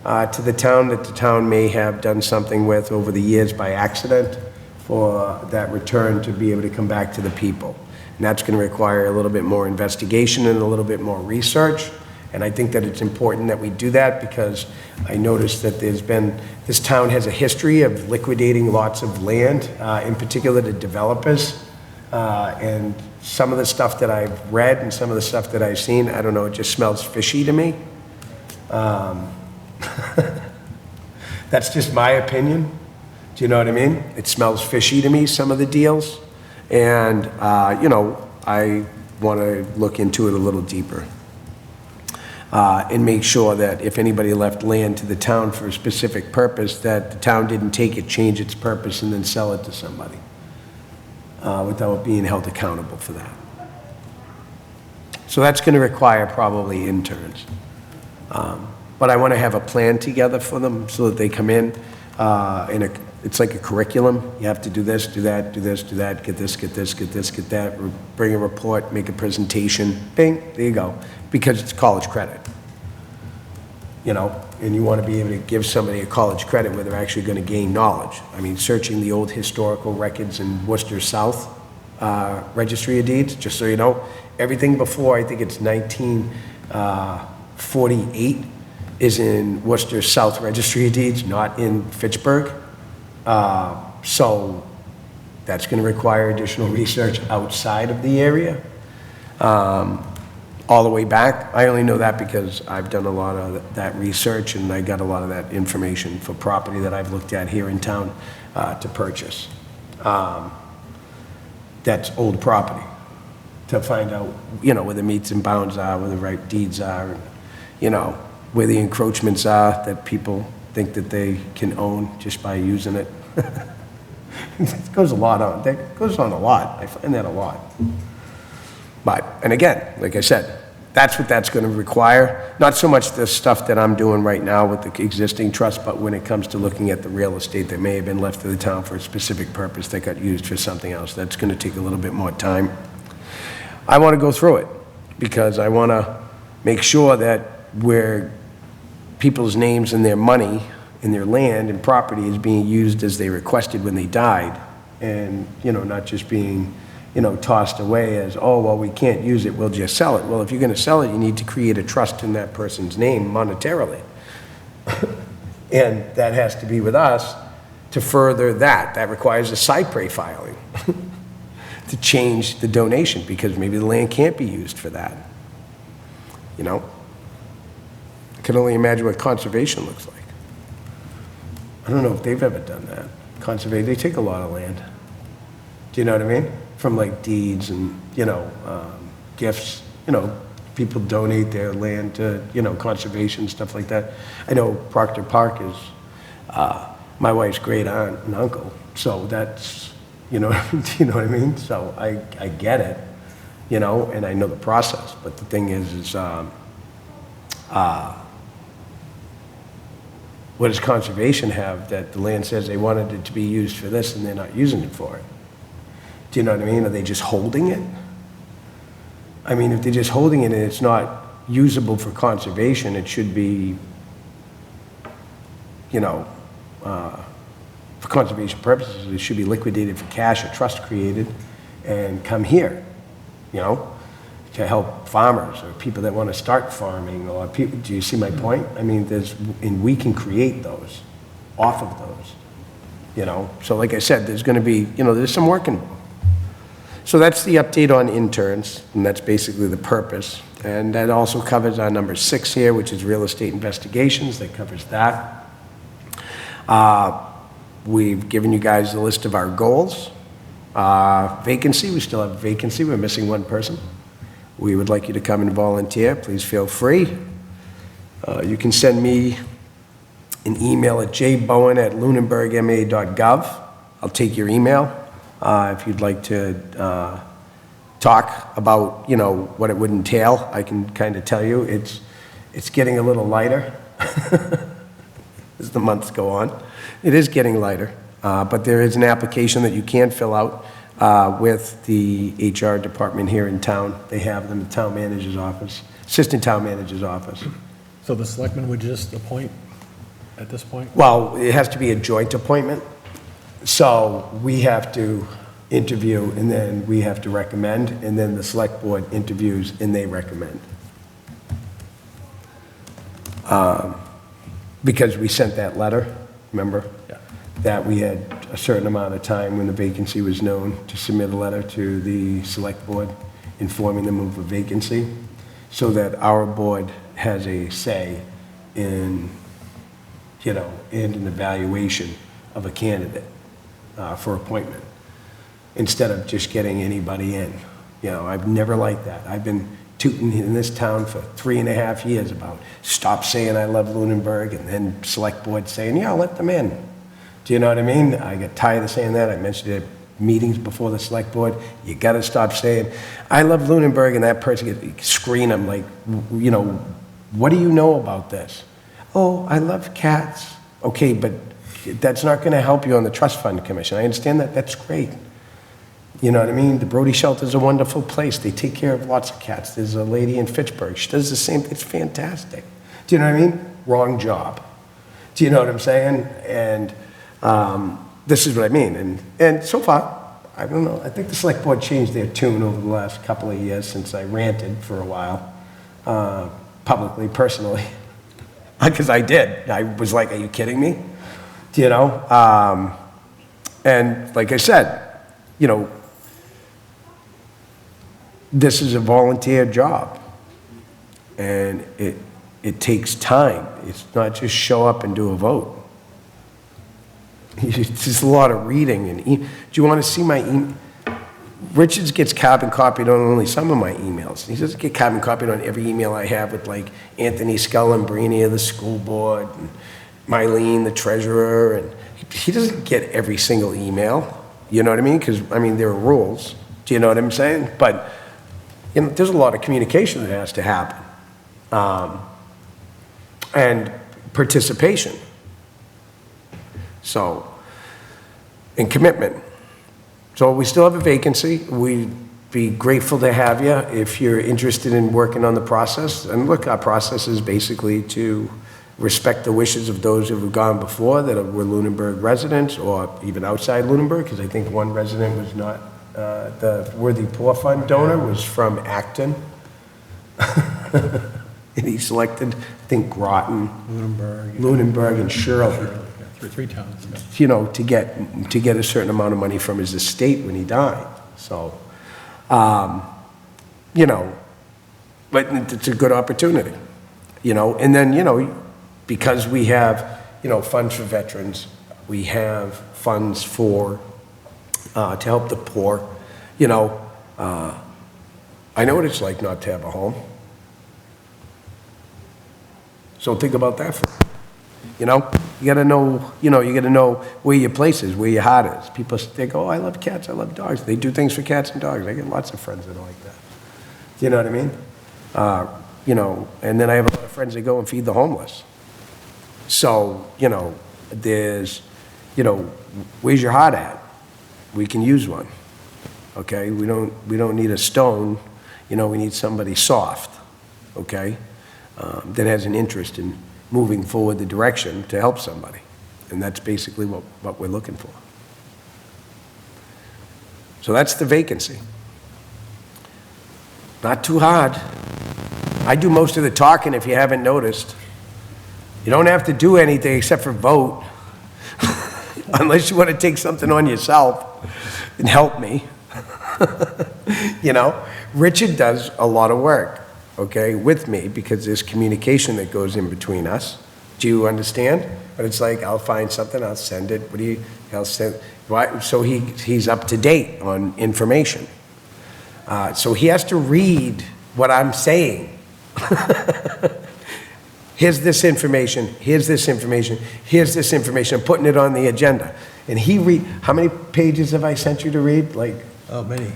to the town that the town may have done something with over the years by accident for that return to be able to come back to the people. And that's going to require a little bit more investigation and a little bit more research. And I think that it's important that we do that because I noticed that this town has a history of liquidating lots of land, in particular to developers. And some of the stuff that I've read and some of the stuff that I've seen, I don't know, it just smells fishy to me. That's just my opinion. Do you know what I mean? It smells fishy to me, some of the deals. And, you know, I want to look into it a little deeper and make sure that if anybody left land to the town for a specific purpose, that the town didn't take it, change its purpose, and then sell it to somebody without being held accountable for that. So that's going to require probably interns. But I want to have a plan together for them so that they come in it's like a curriculum. You have to do this, do that, do this, do that, get this, get this, get this, get that, bring a report, make a presentation, bing, there you go. Because it's college credit, you know, and you want to be able to give somebody a college credit where they're actually going to gain knowledge. I mean, searching the old historical records in Worcester South Registry of Deeds, just so you know, everything before, I think it's 1948, is in Worcester South Registry of Deeds, not in Fitchburg. So that's going to require additional research outside of the area. All the way back. I only know that because I've done a lot of that research and I got a lot of that information for property that I've looked at here in town to purchase. That's old property, to find out, you know, where the meets and bounds are, where the right deeds are, and, you know, where the encroachments are that people think that they can own just by using it. It goes a lot on. That goes on a lot. I find that a lot. But, and again, like I said, that's what that's going to require. Not so much the stuff that I'm doing right now with the existing trust, but when it comes to looking at the real estate that may have been left to the town for a specific purpose that got used for something else. That's going to take a little bit more time. I want to go through it because I want to make sure that where people's names and their money and their land and property is being used as they requested when they died, and, you know, not just being, you know, tossed away as, oh, well, we can't use it, we'll just sell it. Well, if you're going to sell it, you need to create a trust in that person's name monetarily. And that has to be with us to further that. That requires a cypre filing to change the donation because maybe the land can't be used for that. You know? I can only imagine what conservation looks like. I don't know if they've ever done that. Conservation, they take a lot of land. Do you know what I mean? From like deeds and, you know, gifts, you know, people donate their land to, you know, conservation, stuff like that. I know Proctor Park is my wife's great aunt and uncle, so that's, you know, do you know what I mean? So I get it, you know, and I know the process, but the thing is what does conservation have that the land says they wanted it to be used for this and they're not using it for it? Do you know what I mean? Are they just holding it? I mean, if they're just holding it and it's not usable for conservation, it should be, you know, for conservation purposes, it should be liquidated for cash, a trust created, and come here, you know? to help farmers or people that want to start farming or people, do you see my point? I mean, and we can create those, off of those, you know? So like I said, there's going to be, you know, there's some work involved. So that's the update on interns, and that's basically the purpose. And that also covers our number 6 here, which is real estate investigations. That covers that. We've given you guys the list of our goals. Vacancy, we still have a vacancy. We're missing one person. We would like you to come and volunteer. Please feel free. You can send me an email at jbowen@lunenburgma.gov. I'll take your email. If you'd like to talk about, you know, what it would entail, I can kind of tell you. It's getting a little lighter as the months go on. It is getting lighter, but there is an application that you can fill out with the HR department here in town. They have them in the town manager's office, assistant town manager's office. So the selectmen would just appoint at this point? Well, it has to be a joint appointment. So we have to interview, and then we have to recommend, and then the select board interviews, and they recommend. Because we sent that letter, remember? Yeah. That we had a certain amount of time when the vacancy was known to submit a letter to the select board informing them of a vacancy, so that our board has a say in, you know, in an evaluation of a candidate for appointment, instead of just getting anybody in. You know, I've never liked that. I've been tooting in this town for 3.5 years about stop saying I love Lunenburg, and then select board saying, yeah, I'll let them in. Do you know what I mean? I get tired of saying that. I mentioned it at meetings before the select board. You got to stop saying, I love Lunenburg, and that person gets screen them like, you know, what do you know about this? Oh, I love cats. Okay, but that's not going to help you on the trust fund commission. I understand that. That's great. You know what I mean? The Brody Shelter is a wonderful place. They take care of lots of cats. There's a lady in Fitchburg. She does the same thing. It's fantastic. Do you know what I mean? Wrong job. Do you know what I'm saying? And this is what I mean. And so far, I don't know. I think the select board changed their tune over the last couple of years since I ranted for a while, publicly, personally. Because I did. I was like, are you kidding me? You know? And like I said, you know, this is a volunteer job, and it takes time. It's not just show up and do a vote. There's a lot of reading. And do you want to see my email? Richards gets carbon copied on only some of my emails. He doesn't get carbon copied on every email I have with, like, Anthony Scullambrini of the school board, and Mylene, the treasurer, and he doesn't get every single email. You know what I mean? Because, I mean, there are rules. Do you know what I'm saying? But, you know, there's a lot of communication that has to happen. And participation. So, and commitment. So we still have a vacancy. We'd be grateful to have you if you're interested in working on the process. And look, our process is basically to respect the wishes of those who have gone before that were Lunenburg residents, or even outside Lunenburg, because I think one resident was not, the Worthy Poor Fund donor was from Acton. And he selected, I think, Groton, Lunenburg, and Shirley. Three towns. Yeah. You know, to get a certain amount of money from his estate when he died. So, you know, but it's a good opportunity, you know. And then, you know, because we have, you know, funds for veterans, we have funds for, to help the poor, you know. I know what it's like not to have a home. So think about that for, you know. You gotta know, you know, you gotta know where your place is, where your heart is. People, they go, oh, I love cats, I love dogs. They do things for cats and dogs. I get lots of friends that are like that. Do you know what I mean? You know, and then I have a lot of friends that go and feed the homeless. So, you know, there's, you know, where's your heart at? We can use one, okay? We don't need a stone, you know, we need somebody soft, okay? That has an interest in moving forward the direction to help somebody. And that's basically what we're looking for. So that's the vacancy. Not too hard. I do most of the talking if you haven't noticed. You don't have to do anything except for vote. Unless you want to take something on yourself and help me. You know, Richard does a lot of work, okay, with me because there's communication that goes in between us. Do you understand? But it's like, I'll find something, I'll send it. I'll send, why? So he's up to date on information. So he has to read what I'm saying. Here's this information, here's this information, here's this information, I'm putting it on the agenda. And how many pages have I sent you to read? Like, Oh, many.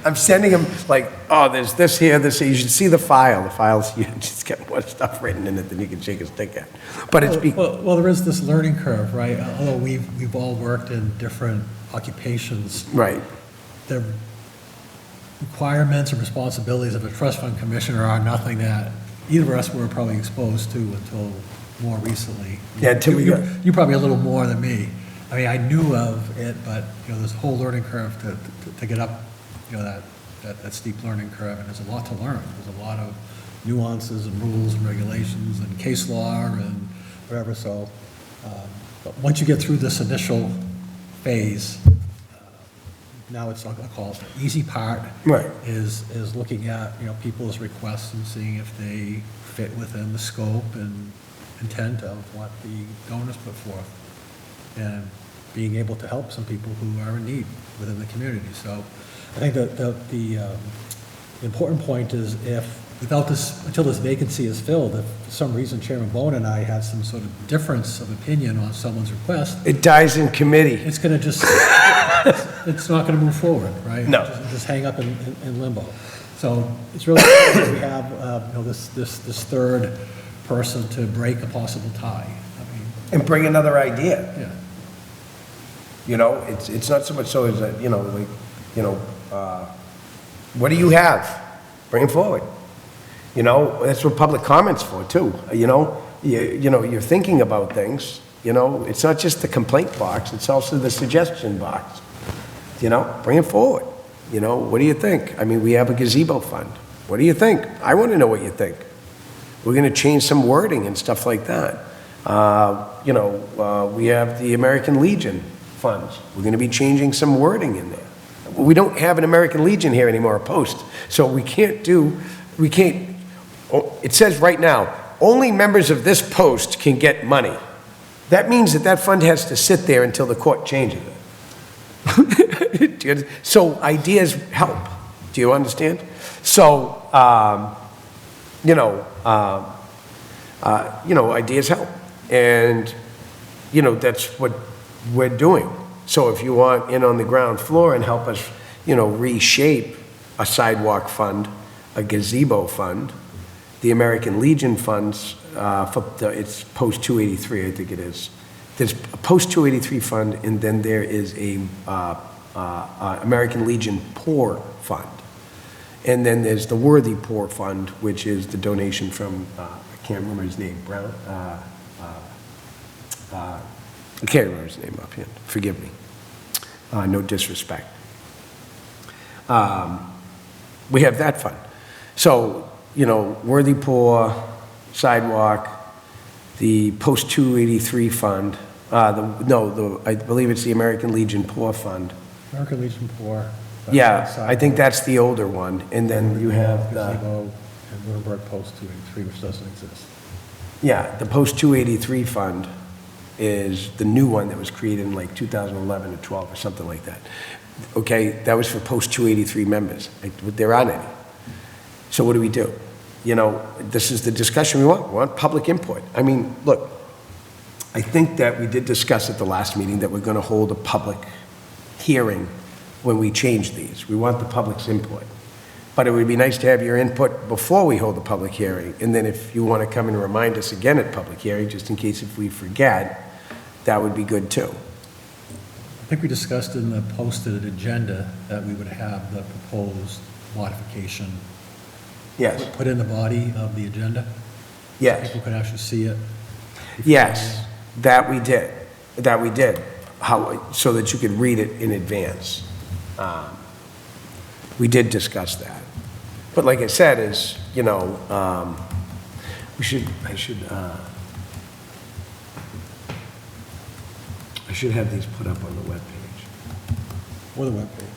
I'm sending him like, oh, there's this here, this here. You should see the file. The file's huge. It's got more stuff written in it than you can shake a stick at. But it's, Well, there is this learning curve, right? Although we've all worked in different occupations, right. the requirements and responsibilities of a trust fund commissioner are nothing that either of us were probably exposed to until more recently. Yeah, until we got- You probably a little more than me. I mean, I knew of it, but, you know, there's a whole learning curve to get up, you know, that steep learning curve, and there's a lot to learn. There's a lot of nuances and rules and regulations and case law and whatever, so, but once you get through this initial phase, now it's, I'll call it the easy part. Right. Is looking at, you know, people's requests and seeing if they fit within the scope and intent of what the donors put forth. And being able to help some people who are in need within the community. So I think that the important point is until this vacancy is filled, if for some reason Chairman Bone and I had some sort of difference of opinion on someone's request, It dies in committee. it's going to just, it's not going to move forward, right? No. Just hang up in limbo. So it's really important that we have, you know, this third person to break a possible tie. I mean, And bring another idea. yeah. You know, it's not so much so as that, you know, like, you know, what do you have? Bring it forward. You know, that's what public comment's for too. You know, you're thinking about things. You know, it's not just the complaint box, it's also the suggestion box. You know, bring it forward. You know, what do you think? I mean, we have a gazebo fund. What do you think? I want to know what you think. We're going to change some wording and stuff like that. You know, we have the American Legion funds. We're going to be changing some wording in there. We don't have an American Legion here anymore, a post. So it says right now, only members of this post can get money. That means that fund has to sit there until the court changes it. So ideas help. Do you understand? So, ideas help. And, you know, that's what we're doing. So if you want in on the ground floor and help us, you know, reshape a sidewalk fund, a gazebo fund, the American Legion funds, it's post 283, I think it is. There's a post 283 fund, and then there is a American Legion Poor Fund. And then there's the Worthy Poor Fund, which is the donation from, I can't remember his name, Brown? I can't remember his name offhand, forgive me. No disrespect. We have that fund. So, you know, Worthy Poor, Sidewalk, the Post 283 Fund, I believe it's the American Legion Poor Fund. American Legion Poor. Yeah, I think that's the older one, and then you have the, Gazebo and Lunenburg Post 283, which doesn't exist. yeah, the Post 283 Fund is the new one that was created in like 2011 or 12 or something like that. Okay, that was for Post 283 members. There aren't any. So what do? You know, this is the discussion we want. We want public input. I mean, look, I think that we did discuss at the last meeting that we're going to hold a public hearing when we change these. We want the public's input. But it would be nice to have your input before we hold the public hearing. And then if you want to come and remind us again at public hearing, just in case if we forget, that would be good too. I think we discussed in the posted agenda that we would have the proposed modification Yes, put in the body of the agenda. yes, People could actually see it. yes, that we did. How, so that you could read it in advance. we did discuss that. But like I said, I should have these put up on the webpage. Or the webpage.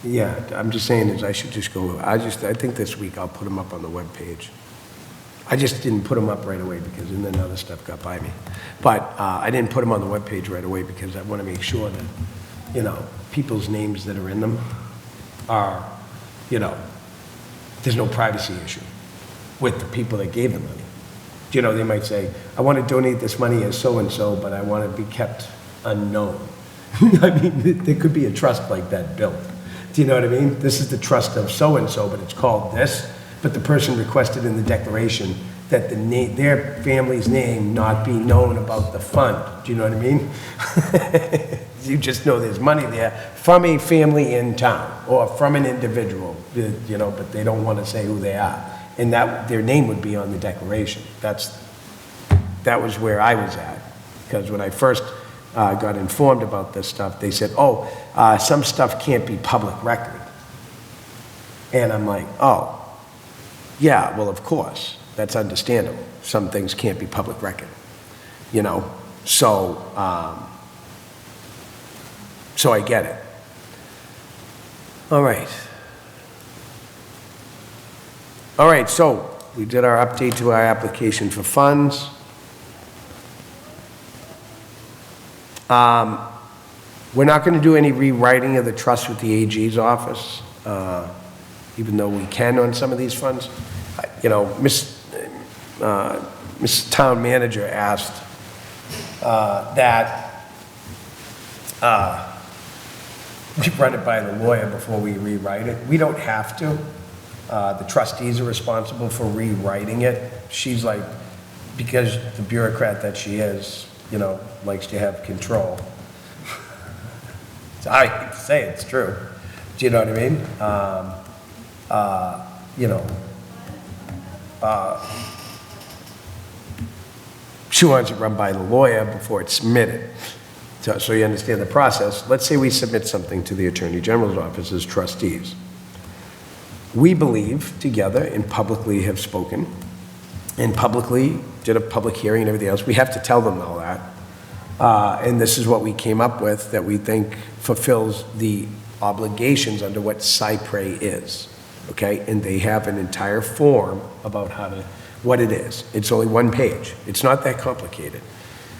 Yeah, I'm just saying is I should just go, I think this week I'll put them up on the webpage. I just didn't put them up right away because, and then other stuff got by me. But I didn't put them on the webpage right away because I want to make sure that, people's names that are in them are, there's no privacy issue with the people that gave the money. They might say, I want to donate this money as so-and-so, but I want to be kept unknown. I mean, there could be a trust like that built. Do you know what I mean? This is the trust of so-and-so, but it's called this. But the person requested in the declaration that their family's name not be known about the fund. Do you know what I mean? You just know there's money there from a family in town or from an individual, but they don't want to say who they are. And that their name would be on the declaration. That was where I was at. Because when I first got informed about this stuff, they said, some stuff can't be public record. And I'm like, oh, yeah, well, of course, that's understandable. Some things can't be public record, so I get it. All right, so we did our update to our application for funds. We're not going to do any rewriting of the trust with the AG's office, even though we can on some of these funds. Miss Town Manager asked that we run it by the lawyer before we rewrite it. We don't have to. The trustees are responsible for rewriting it. She's like, because the bureaucrat that she is, likes to have control. So I hate to say it's true. Do you know what I mean? She wants it run by the lawyer before it's submitted. So you understand the process. Let's say we submit something to the Attorney General's office as trustees. We believe together and publicly have spoken and publicly did a public hearing and everything else. We have to tell them all that. And this is what we came up with that we think fulfills the obligations under what Cypre is. Okay, and they have an entire form about what it is. It's only one page. It's not that complicated.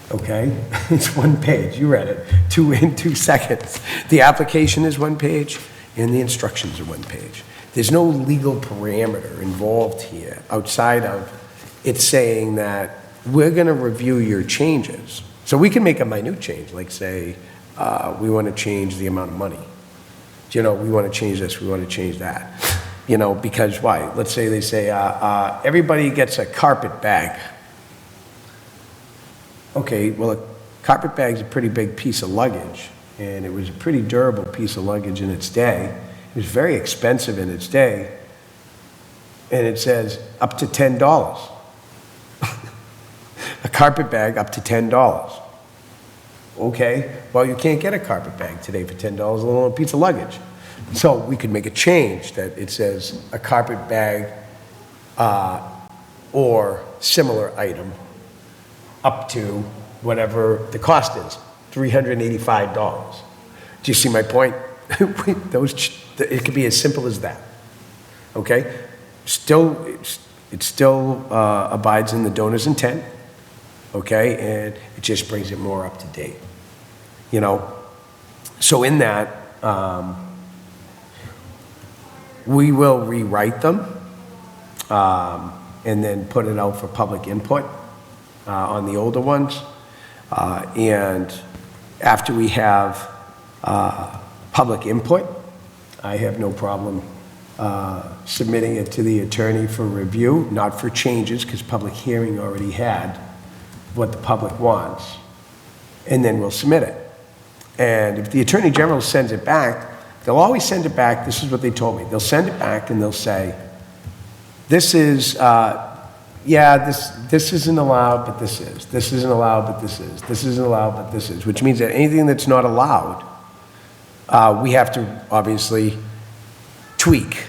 Okay, it's one page. You read it in 2 seconds. The application is one page, and the instructions are one page. There's no legal parameter involved here outside of it saying that we're going to review your changes. So we can make a minute change, like say we want to change the amount of money. We want to change this. We want to change that. Because why? Let's say they say, everybody gets a carpet bag. Okay, well, a carpet bag's a pretty big piece of luggage, and it was a pretty durable piece of luggage in its day. It was very expensive in its day, and it says up to $10. A carpet bag up to $10. Okay, well, you can't get a carpet bag today for $10, let alone a piece of luggage. So we could make a change that it says a carpet bag or similar item up to whatever the cost is, $385. Do you see my point? It could be as simple as that. Okay? It still abides in the donor's intent. Okay? And it just brings it more up to date. So in that, we will rewrite them and then put it out for public input on the older ones. And after we have public input, I have no problem submitting it to the attorney for review, not for changes, because public hearing already had what the public wants. And then we'll submit it. And if the Attorney General sends it back, they'll always send it back. This is what they told me. They'll send it back and they'll say, this is, this isn't allowed, but this is. This isn't allowed, but this is. This isn't allowed, but this is. Which means that anything that's not allowed, we have to obviously tweak.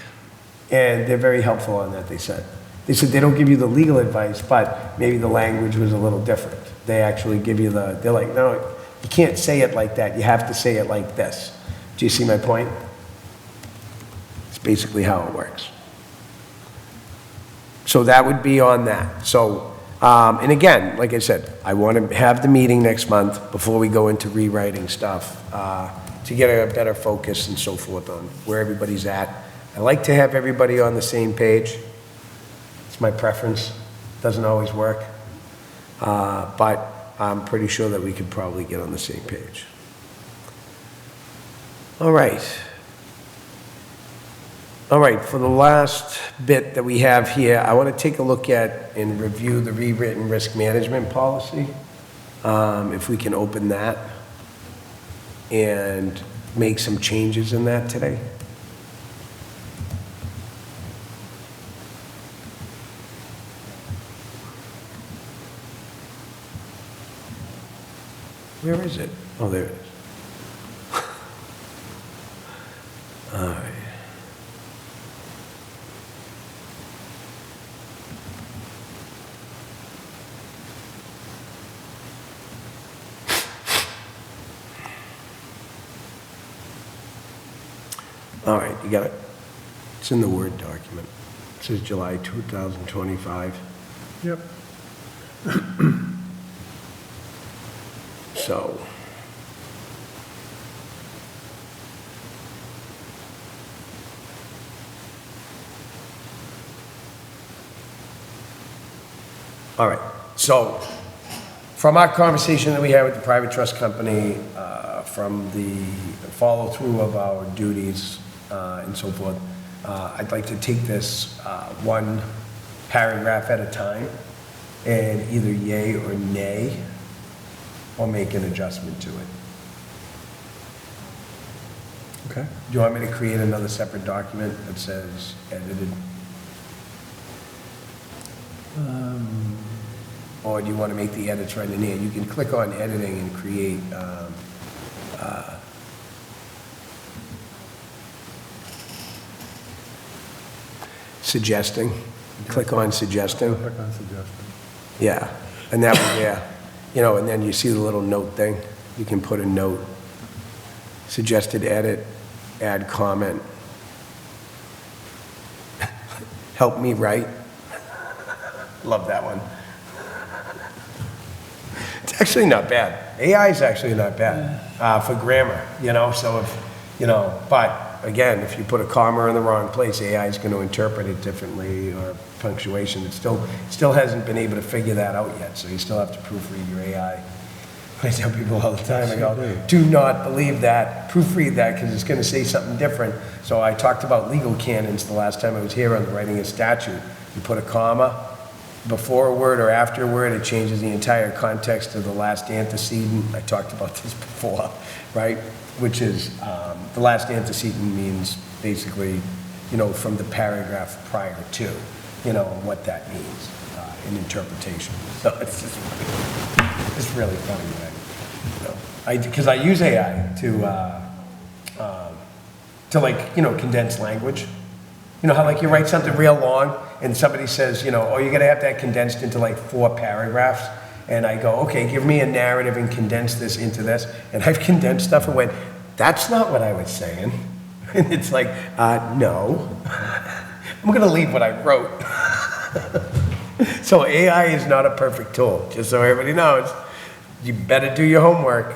And they're very helpful on that, they said. They said they don't give you the legal advice, but maybe the language was a little different. They actually give you they're like, no, you can't say it like that. You have to say it like this. Do you see my point? It's basically how it works. So that would be on that. So, and again, like I said, I want to have the meeting next month before we go into rewriting stuff, to get a better focus and so forth on where everybody's at. I like to have everybody on the same page. It's my preference. Doesn't always work. But I'm pretty sure that we could probably get on the same page. All right. All right, for the last bit that we have here, I want to take a look at and review the rewritten risk management policy. If we can open that and make some changes in that today. Where is it? Oh, there it is. All right. All right, you got it? It's in the Word document. It says July 2025. Yep. So, all right. So, from our conversation that we had with the private trust company, from the follow-through of our duties and so forth, I'd like to take this one paragraph at a time and either yay or nay, or make an adjustment to it. Okay. Do you want me to create another separate document that says edited? Or do you want to make the edits right in here? You can click on editing and create suggesting. Click on suggesting. Click on suggestion. Yeah, and that one, yeah. You know, and then you see the little note thing. You can put a note, suggested edit, add comment. Help me write. Love that one. It's actually not bad. AI is actually not bad for grammar, you know, so if, you know, but again, if you put a comma in the wrong place, AI is going to interpret it differently, or punctuation. It still hasn't been able to figure that out yet, so you still have to proofread your AI. I tell people all the time, I go, do not believe that, proofread that, because it's going to say something different. So I talked about legal canons the last time I was here on the writing a statute. You put a comma before a word or after a word, it changes the entire context of the last antecedent. I talked about this before, right? Which is, the last antecedent means basically, you know, from the paragraph prior to, you know, what that means in interpretation. So it's just, it's really funny, right? You know, because I use AI to like, you know, condense language. You know how like you write something real long and somebody says, you know, oh, you're gonna have that condensed into like 4 paragraphs. And I go, okay, give me a narrative and condense this into this. And I've condensed stuff and went, that's not what I was saying. And it's like, no, I'm gonna leave what I wrote. So AI is not a perfect tool, just so everybody knows. You better do your homework.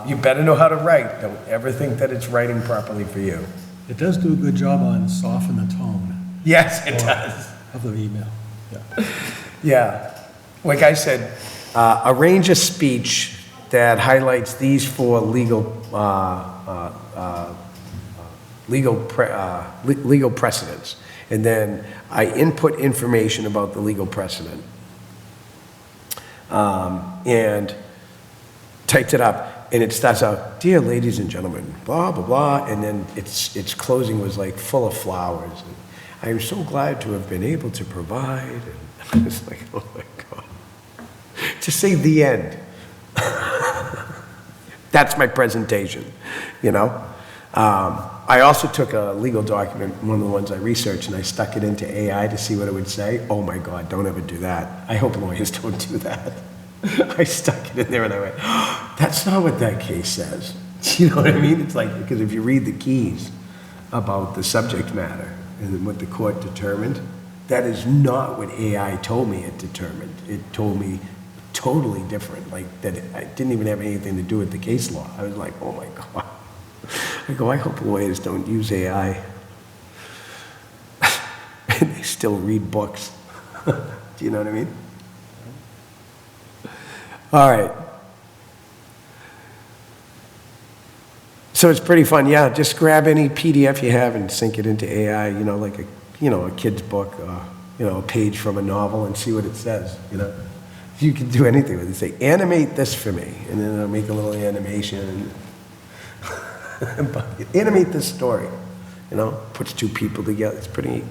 You better know how to write. Don't ever think that it's writing properly for you. It does do a good job on soften the tone Yes, it does. of the email. Yeah. Yeah. Like I said, arrange a speech that highlights these 4 legal precedents. And then I input information about the legal precedent. And typed it up, and it starts out, dear ladies and gentlemen, blah, blah, blah, and then its closing was like full of flowers. And I am so glad to have been able to provide. And I was like, oh my God. Just say the end. That's my presentation, you know? I also took a legal document, one of the ones I researched, and I stuck it into AI to see what it would say. Oh my God, don't ever do that. I hope lawyers don't do that. I stuck it in there and I went, oh, that's not what that case says. You know what I mean? It's like, because if you read the keys about the subject matter and what the court determined, that is not what AI told me it determined. It told me totally different, like that it didn't even have anything to do with the case law. I was like, oh my God. I go, I hope lawyers don't use AI. And they still read books. Do you know what I mean? All right. So it's pretty fun. Yeah, just grab any PDF you have and sync it into AI, like a kid's book, a page from a novel and see what it says, You can do anything with it. Say, animate this for me. And then it'll make a little animation. Animate this story. Puts two people together. It's pretty neat.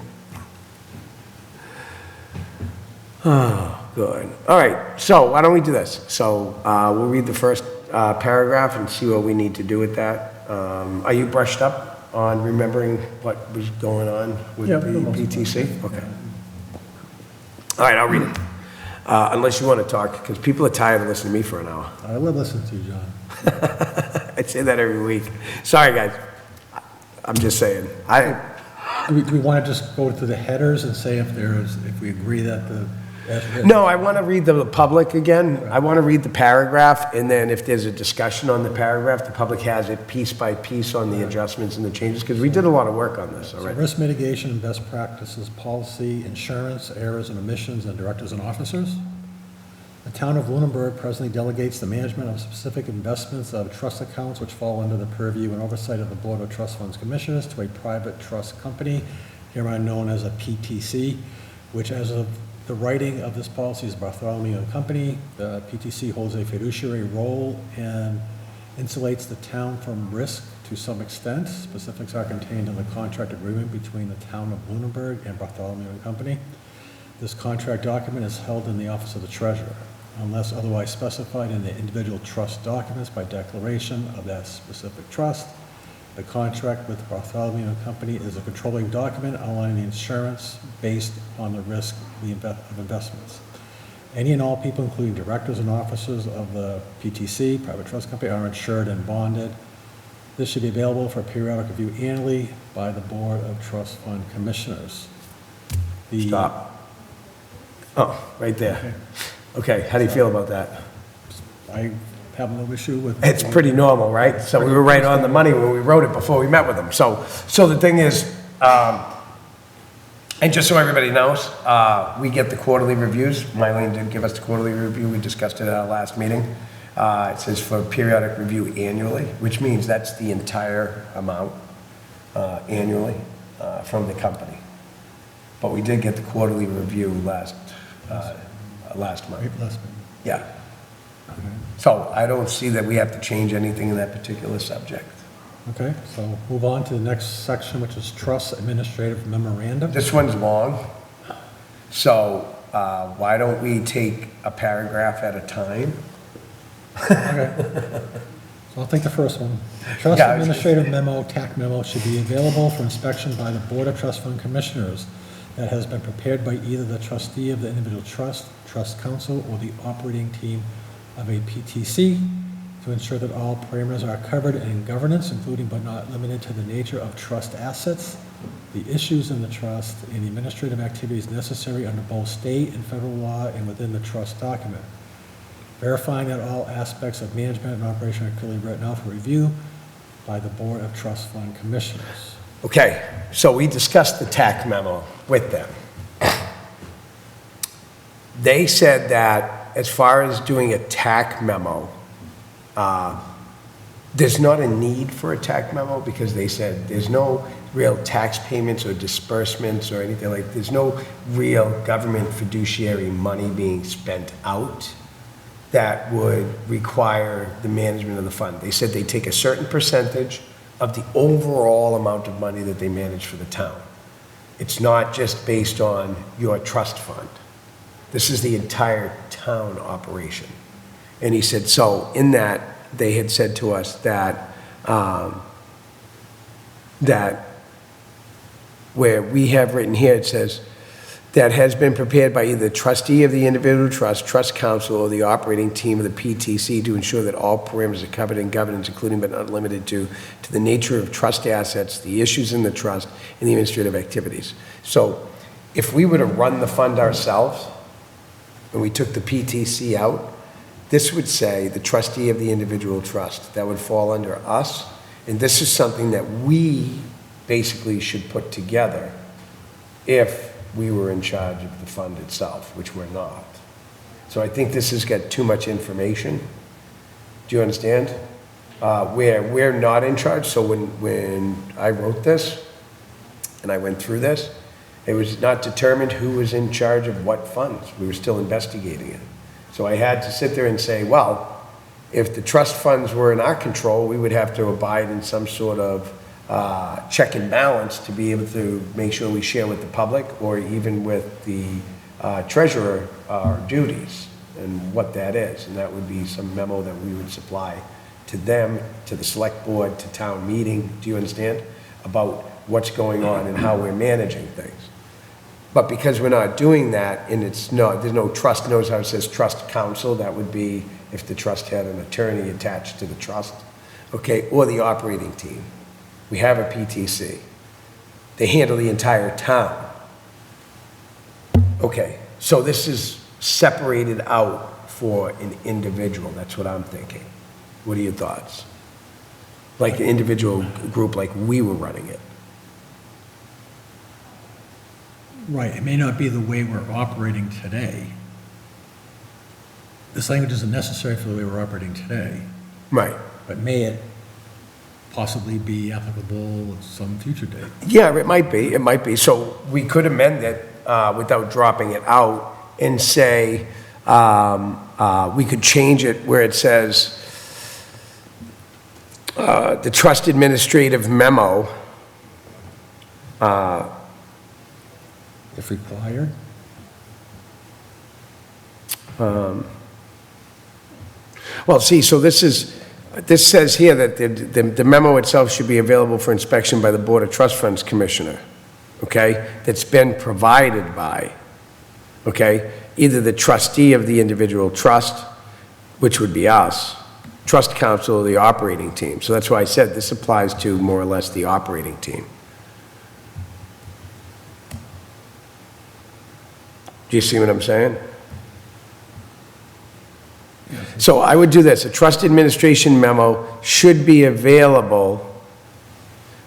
Oh, good. All right. So why don't we do this? So we'll read the first paragraph and see what we need to do with that. Are you brushed up on remembering what was going on with the PTC? Okay. All right, I'll read it. Unless you want to talk, because people are tired of listening to me for an hour. I will listen to you, John. I say that every week. Sorry, guys. I'm just saying. Do we want to just go to the headers and say if we agree that the... No, I want to read the public again. I want to read the paragraph, and then if there's a discussion on the paragraph, the public has it piece by piece on the adjustments and the changes, because we did a lot of work on this already. So risk mitigation and best practices, policy, insurance, errors and omissions, and directors and officers. The town of Lunenburg presently delegates the management of specific investments of trust accounts which fall under the purview and oversight of the Board of Trust Funds Commissioners to a private trust company, hereby known as a PTC, which as of the writing of this policy is Bartholomew and Company. The PTC holds a fiduciary role and insulates the town from risk to some extent. Specifics are contained in the contract agreement between the town of Lunenburg and Bartholomew and Company. This contract document is held in the office of the treasurer. Unless otherwise specified in the individual trust documents by declaration of that specific trust, the contract with Bartholomew and Company is a controlling document outlining the insurance based on the risk of investments. Any and all people, including directors and officers of the PTC, private trust company, are insured and bonded. This should be available for periodic review annually by the Board of Trust Fund Commissioners. Stop. Oh, right there. Okay, how do you feel about that? I have no issue with... It's pretty normal, right? So we were right on the money when we wrote it before we met with them. So the thing is, and just so everybody knows, we get the quarterly reviews. Mylene did give us the quarterly review. We discussed it at our last meeting. It says for periodic review annually, which means that's the entire amount annually from the company. But we did get the quarterly review last month. Yeah. Okay. So I don't see that we have to change anything in that particular subject. Okay, so move on to the next section, which is trust administrative memorandum. This one's long, so why don't we take a paragraph at a time? Okay. So I'll take the first one. Trust Yeah, administrative memo, TAC memo, should be available for inspection by the Board of Trust Fund Commissioners that has been prepared by either the trustee of the individual trust, trust council, or the operating team of a PTC to ensure that all parameters are covered in governance, including but not limited to the nature of trust assets, the issues in the trust, and the administrative activities necessary under both state and federal law and within the trust document. Verifying that all aspects of management and operation are clearly written out for review by the Board of Trust Fund Commissioners. Okay, so we discussed the TAC memo with them. They said that as far as doing a TAC memo, there's not a need for a TAC memo because they said there's no real tax payments or disbursements or anything like, there's no real government fiduciary money being spent out that would require the management of the fund. They said they take a certain percentage of the overall amount of money that they manage for the town. It's not just based on your trust fund. This is the entire town operation. And he said, so in that, they had said to us that that where we have written here, it says, that has been prepared by either the trustee of the individual trust, trust council, or the operating team of the PTC to ensure that all parameters are covered in governance, including but not limited to the nature of trust assets, the issues in the trust, and the administrative activities. So if we were to run the fund ourselves, and we took the PTC out, this would say the trustee of the individual trust. That would fall under us, and this is something that we basically should put together if we were in charge of the fund itself, which we're not. So I think this has got too much information. Do you understand? Where we're not in charge, so when I wrote this, and I went through this, it was not determined who was in charge of what funds. We were still investigating it. So I had to sit there and say, well, if the trust funds were in our control, we would have to abide in some sort of check and balance to be able to make sure we share with the public or even with the treasurer our duties and what that is. And that would be some memo that we would supply to them, to the select board, to town meeting, do you understand? About what's going on and how we're managing things. But because we're not doing that, and there's no trust, notice how it says trust council, that would be if the trust had an attorney attached to the trust, okay, or the operating team. We have a PTC. They handle the entire town. Okay, so this is separated out for an individual. That's what I'm thinking. What are your thoughts? Like an individual group, like we were running it. Right, it may not be the way we're operating today. This language isn't necessary for the way we're operating today, Right. but may it possibly be applicable at some future date? Yeah, it might be, it might be. So we could amend it without dropping it out and say, we could change it where it says, the trust administrative memo, If required? well, see, so this says here that the memo itself should be available for inspection by the Board of Trust Funds Commissioner, okay? That's been provided by, okay? Either the trustee of the individual trust, which would be us, trust council, or the operating team. So that's why I said this applies to more or less the operating team. Do you see what I'm saying? So I would do this, a trust administration memo should be available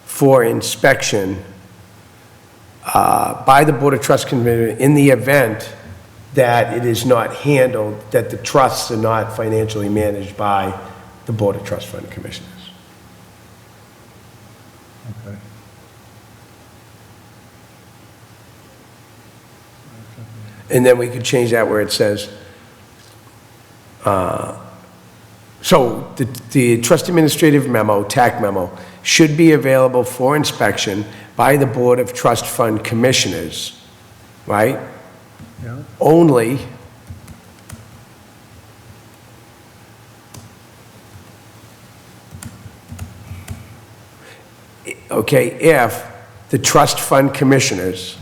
for inspection by the Board of Trust Committee in the event that it is not handled, that the trusts are not financially managed by the Board of Trust Fund Commissioners. Okay. And then we could change that where it says, so the trust administrative memo, TAC memo, should be available for inspection by the Board of Trust Fund Commissioners, right? Yeah, Only okay, if the trust fund commissioners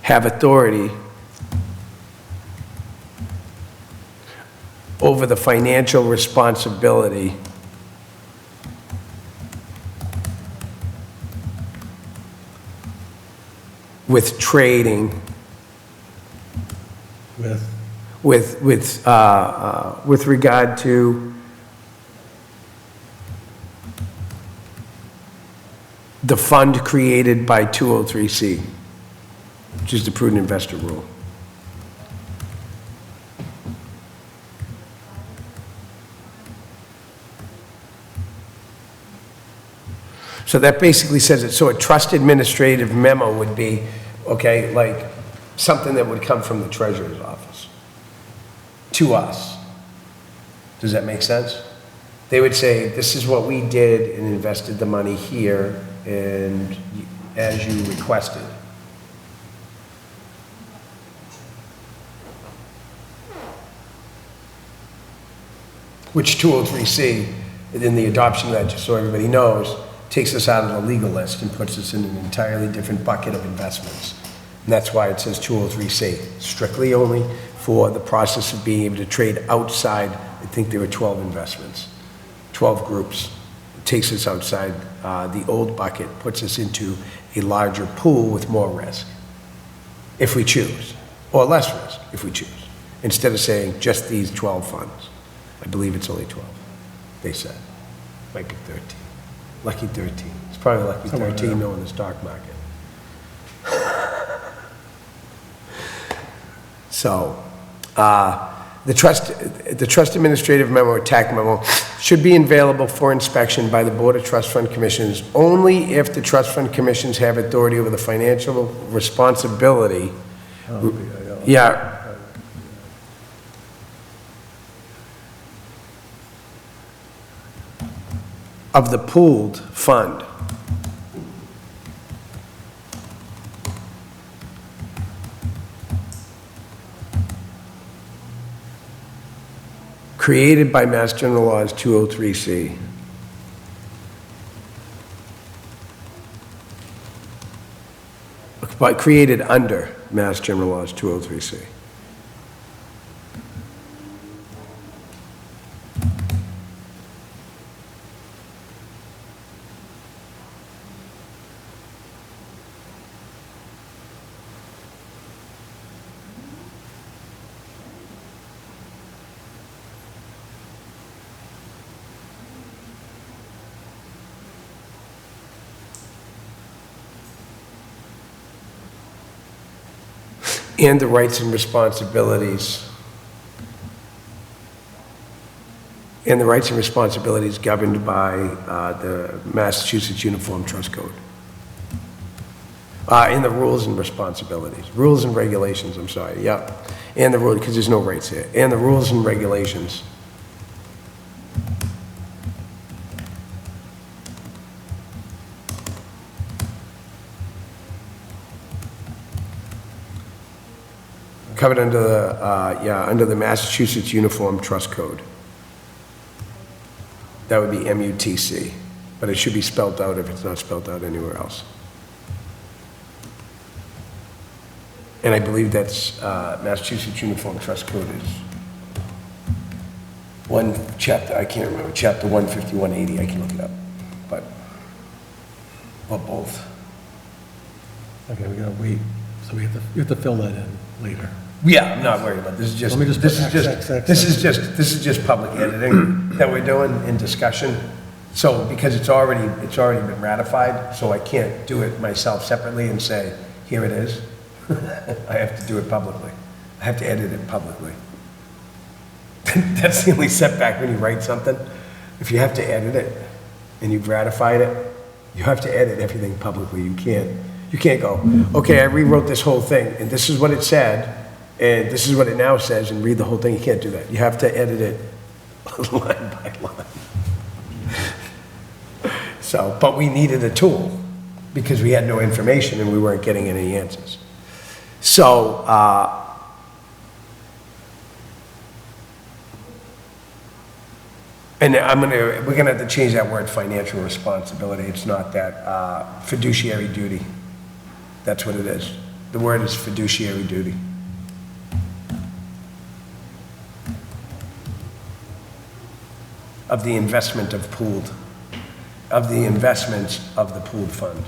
have authority over the financial responsibility with trading, with regard to the fund created by 203C, which is the prudent investor rule. So that basically says it. So a trust administrative memo would be, okay, like something that would come from the treasurer's office to us. Does that make sense? They would say, this is what we did and invested the money here and as you requested. Which 203C And then the adoption of that, just so everybody knows, takes us out of the legal list and puts us in an entirely different bucket of investments. And that's why it says 203C, strictly only for the process of being able to trade outside. I think there were 12 investments, 12 groups. It takes us outside the old bucket, puts us into a larger pool with more risk, if we choose, or less risk, if we choose, instead of saying just these 12 funds. I believe it's only 12, they said. Might be 13. Lucky 13. It's probably lucky Somewhere 13 there. knowing the stock market. So, the trust administrative memo or TAC memo should be available for inspection by the Board of Trust Fund Commissioners only if the trust fund commissions have authority over the financial responsibility. Yeah. Of the pooled fund. Created by Mass General Laws 203C. But created under Mass General Laws 203C. And the rights and responsibilities. And the rights and responsibilities governed by the Massachusetts Uniform Trust Code. And the rules and responsibilities, rules and regulations, I'm sorry, yeah. And the rule, because there's no rights here. And the rules and regulations. Covered under the, under the Massachusetts Uniform Trust Code. That would be MUTC, but it should be spelled out if it's not spelled out anywhere else. And I believe that's Massachusetts Uniform Trust Code is one chapter, I can't remember, chapter 150, 180, I can look it up, but, or both. Okay, we gotta wait, so we have to fill that in later. Yeah, I'm not worried about it. This is just, Let me just this put is X, X, X, this is just public editing that we're doing in discussion. So, because it's already been ratified, so I can't do it myself separately and say, here it is. I have to do it publicly. I have to edit it publicly. That's the only setback when you write something. If you have to edit it and you've ratified it, you have to edit everything publicly. You can't go, okay, I rewrote this whole thing and this is what it said and this is what it now says and read the whole thing. You can't do that. You have to edit it line by line. So, but we needed a tool because we had no information and we weren't getting any answers. So, and we're gonna have to change that word financial responsibility. It's not that, fiduciary duty. That's what it is. The word is fiduciary duty. Of the investment of the investments of the pooled fund.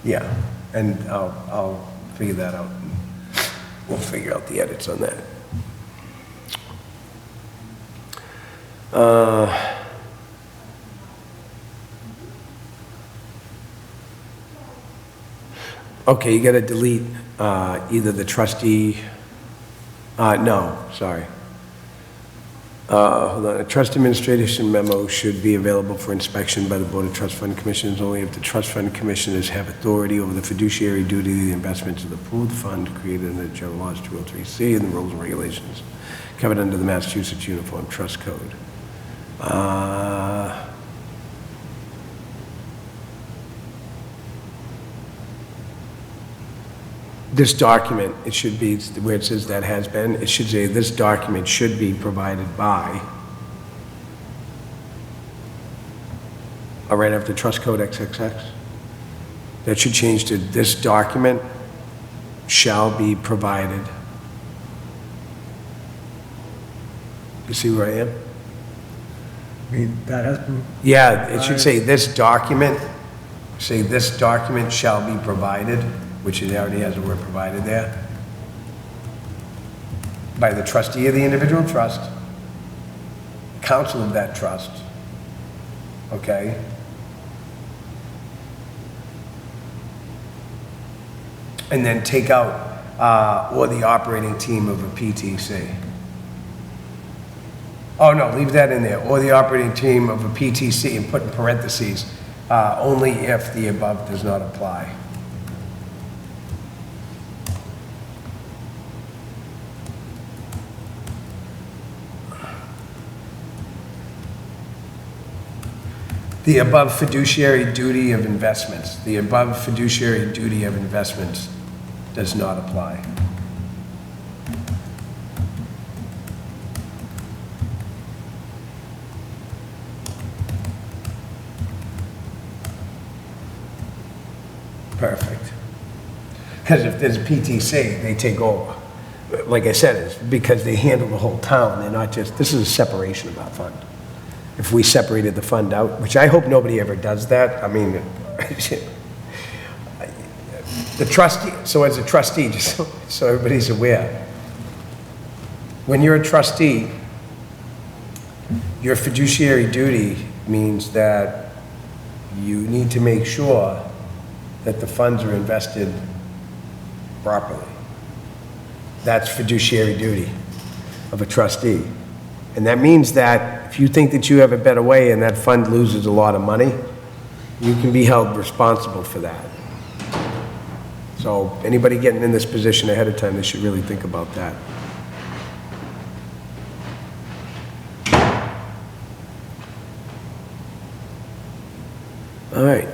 Yeah, and I'll figure that out. We'll figure out the edits on that. Okay, you gotta delete either the trustee, no, sorry. Hold on, a trust administration memo should be available for inspection by the Board of Trust Fund Commissioners only if the trust fund commissioners have authority over the fiduciary duty of the investments of the pooled fund created under General Laws 203C and the rules and regulations covered under the Massachusetts Uniform Trust Code. This document, it should be, where it says that has been, it should say this document should be provided by, right after Trust Code XXX. That should change to this document shall be provided. You see where I am? I mean, that has been, Yeah, it should say this document shall be provided, which it already has the word provided there, by the trustee of the individual trust, counsel of that trust, okay? And then take out, or the operating team of a PTC. Oh, no, leave that in there, or the operating team of a PTC, and put in parentheses, only if the above does not apply. The above fiduciary duty of investments. The above fiduciary duty of investments does not apply. Perfect. Because if there's a PTC, they take over. Like I said, it's because they handle the whole town. They're not just, this is a separation of our fund. If we separated the fund out, which I hope nobody ever does that, I mean, the trustee, so as a trustee, just so everybody's aware, when you're a trustee, your fiduciary duty means that you need to make sure that the funds are invested properly. That's fiduciary duty of a trustee. And that means that if you think that you have a better way and that fund loses a lot of money, you can be held responsible for that. So anybody getting in this position ahead of time, they should really think about that. All right.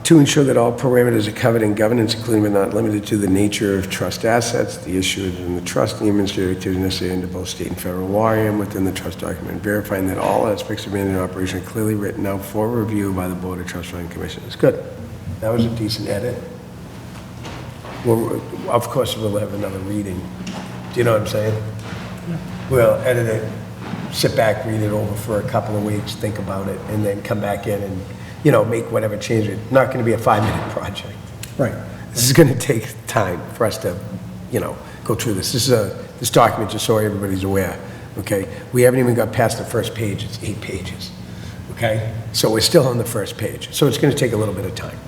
To ensure that all parameters are covered in governance, including but not limited to the nature of trust assets, the issuers in the trust, and the administrative activities necessary under both state and federal law, and within the trust document, verifying that all aspects of management and operation are clearly written out for review by the Board of Trust Fund Commissioners. Good. That was a decent edit. Well, of course, we'll have another reading. Do you know what I'm saying? Yeah. We'll edit it, sit back, read it over for a couple of weeks, think about it, and then come back in and make whatever change. It's not going to be a 5-minute project. right. This is going to take time for us to, go through this. This document, just so everybody's aware, okay? We haven't even got past the first page. It's 8 pages, okay? So we're still on the first page. So it's going to take a little bit of time.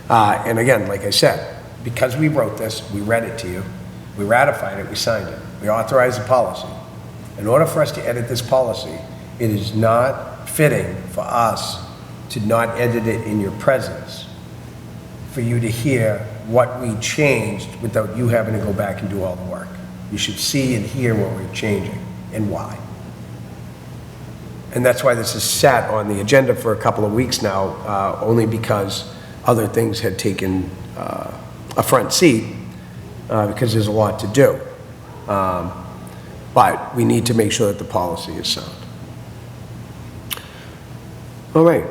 And again, like I said, because we wrote this, we read it to you, we ratified it, we signed it, we authorized the policy. In order for us to edit this policy, it is not fitting for us to not edit it in your presence, for you to hear what we changed without you having to go back and do all the work. You should see and hear what we're changing and why. And that's why this is sat on the agenda for a couple of weeks now, only because other things had taken a front seat, because there's a lot to do. But we need to make sure that the policy is sound. All right.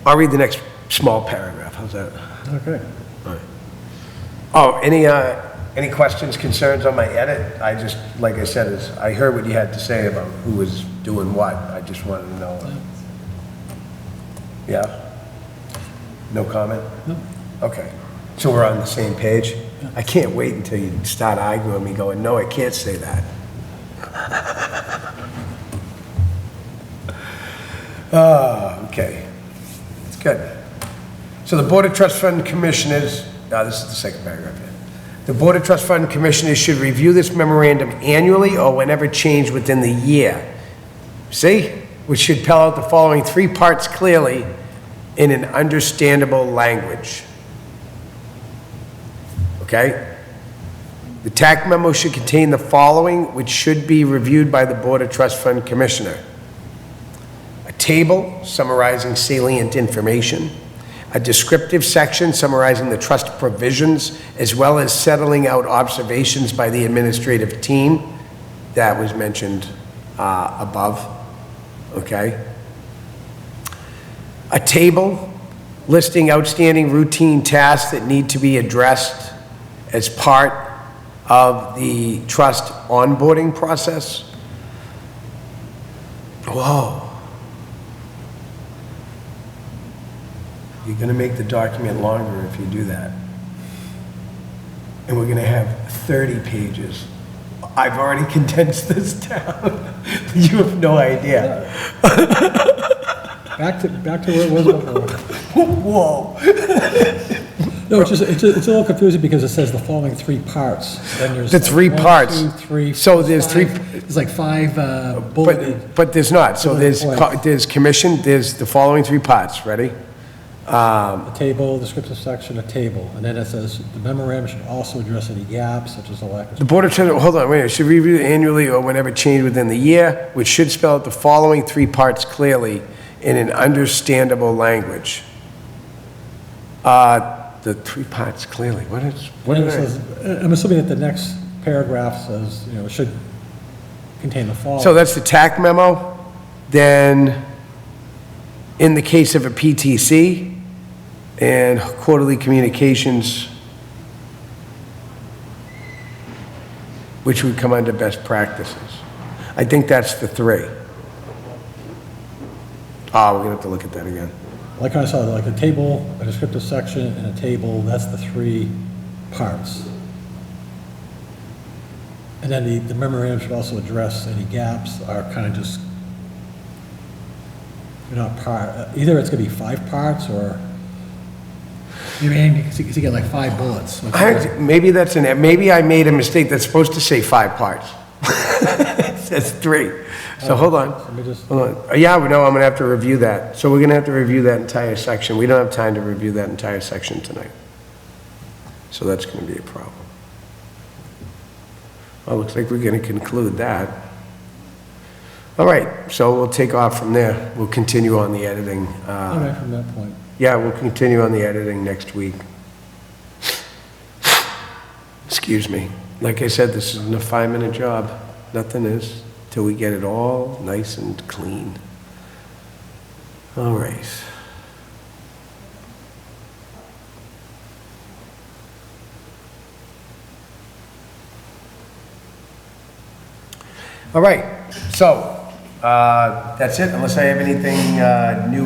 I'll read the next small paragraph. How's that? Okay. All right. Oh, any questions, concerns on my edit? I just, like I said, I heard what you had to say about who was doing what. I just wanted to know. Yeah? No comment? No. Okay. So we're on the same page? Yeah. I can't wait until you start arguing with me going, no, I can't say that. Okay. It's good. So the Board of Trust Fund Commissioners, this is the second paragraph here. The Board of Trust Fund Commissioners should review this memorandum annually or whenever changed within the year. See? Which should spell out the following 3 parts clearly in an understandable language. Okay? The TAC memo should contain the following, which should be reviewed by the Board of Trust Fund Commissioner: a table summarizing salient information, a descriptive section summarizing the trust provisions, as well as settling out observations by the administrative team. That was mentioned above, okay? A table listing outstanding routine tasks that need to be addressed as part of the trust onboarding process. Whoa. You're gonna make the document longer if you do that. And we're gonna have 30 pages. I've already condensed this down. You have no idea. Back to where it was before. Whoa. No, it's a little confusing because it says the following 3 parts. Then there's The 3 1, parts. 2, 3. So there's 3. There's like 5 bulleted. But there's not. So Bullet points. there's commission, there's the following 3 parts. Ready? A table, descriptive section, a table, and then it says the memorandum should also address any gaps such as the lack of. The Board of Trustees, hold on, wait a minute, should review annually or whenever changed within the year, which should spell out the following 3 parts clearly in an understandable language. The 3 parts clearly, what And is it says, I'm assuming that the next paragraph says, should contain the following. So that's the TAC memo. Then, in the case of a PTC and quarterly communications, which would come under best practices. I think that's the 3. We're gonna have to look at that again. Like I saw, like a table, a descriptive section, and a table, that's the 3 parts. And then the memorandum should also address any gaps, are kind of just, not part, either it's gonna be 5 parts, or maybe you get like 5 bullets. Maybe maybe I made a mistake. That's supposed to say 5 parts. That's 3. So hold on. Let me just, Hold on. Yeah, no, I'm gonna have to review that. So we're gonna have to review that entire section. We don't have time to review that entire section tonight. So that's gonna be a problem. Well, looks like we're gonna conclude that. All right, so we'll take off from there. We'll continue on the editing. okay, from that point. Yeah, we'll continue on the editing next week. Excuse me. Like I said, this isn't a 5-minute job. Nothing is, till we get it all nice and clean. All right. All right, so that's it, unless I have anything new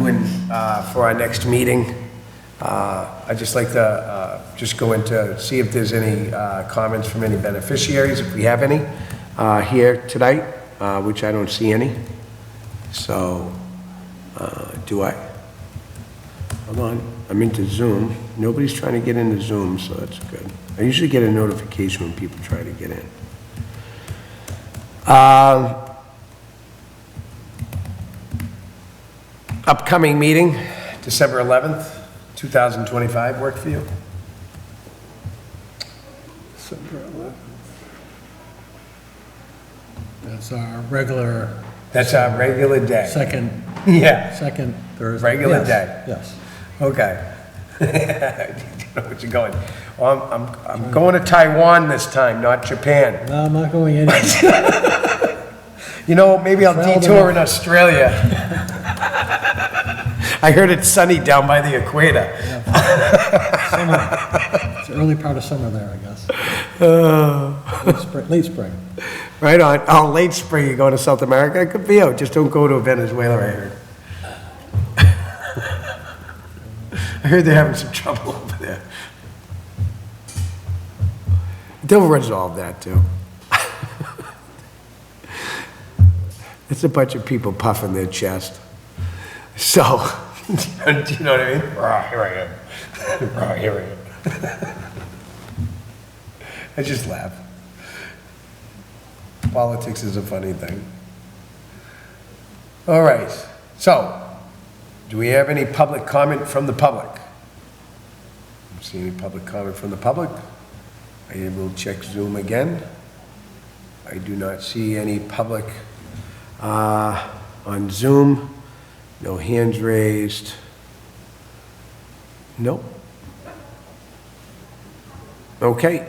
for our next meeting. I'd just like to just go into, see if there's any comments from any beneficiaries, if we have any here tonight, which I don't see any. So, do I? Hold on, I'm into Zoom. Nobody's trying to get into Zoom, so that's good. I usually get a notification when people try to get in. Upcoming meeting, December 11th, 2025, work for you? December 11th. That's our regular. That's our regular day. Second Thursday. Regular Yes, day. Yes. Okay. You know what you're going. Well, I'm going to Taiwan this time, not Japan. No, I'm not going anywhere. You know, maybe I'll Traveled detour in enough. Australia. I heard it's sunny down by the equator. Summer. It's the early part of summer there, I guess. Late spring. Right on. Oh, late spring, you going to South America? Good for you. Just don't go to Venezuela, I heard. I heard they're having some trouble over there. They'll resolve that, too. It's a bunch of people puffing their chest. So, do you know what I mean? Rah, here I am. Rah, here I am. I just laugh. Politics is a funny thing. All right, so, do we have any public comment from the public? See any public comment from the public? I will check Zoom again. I do not see any public on Zoom. No hands raised. Nope. Okay.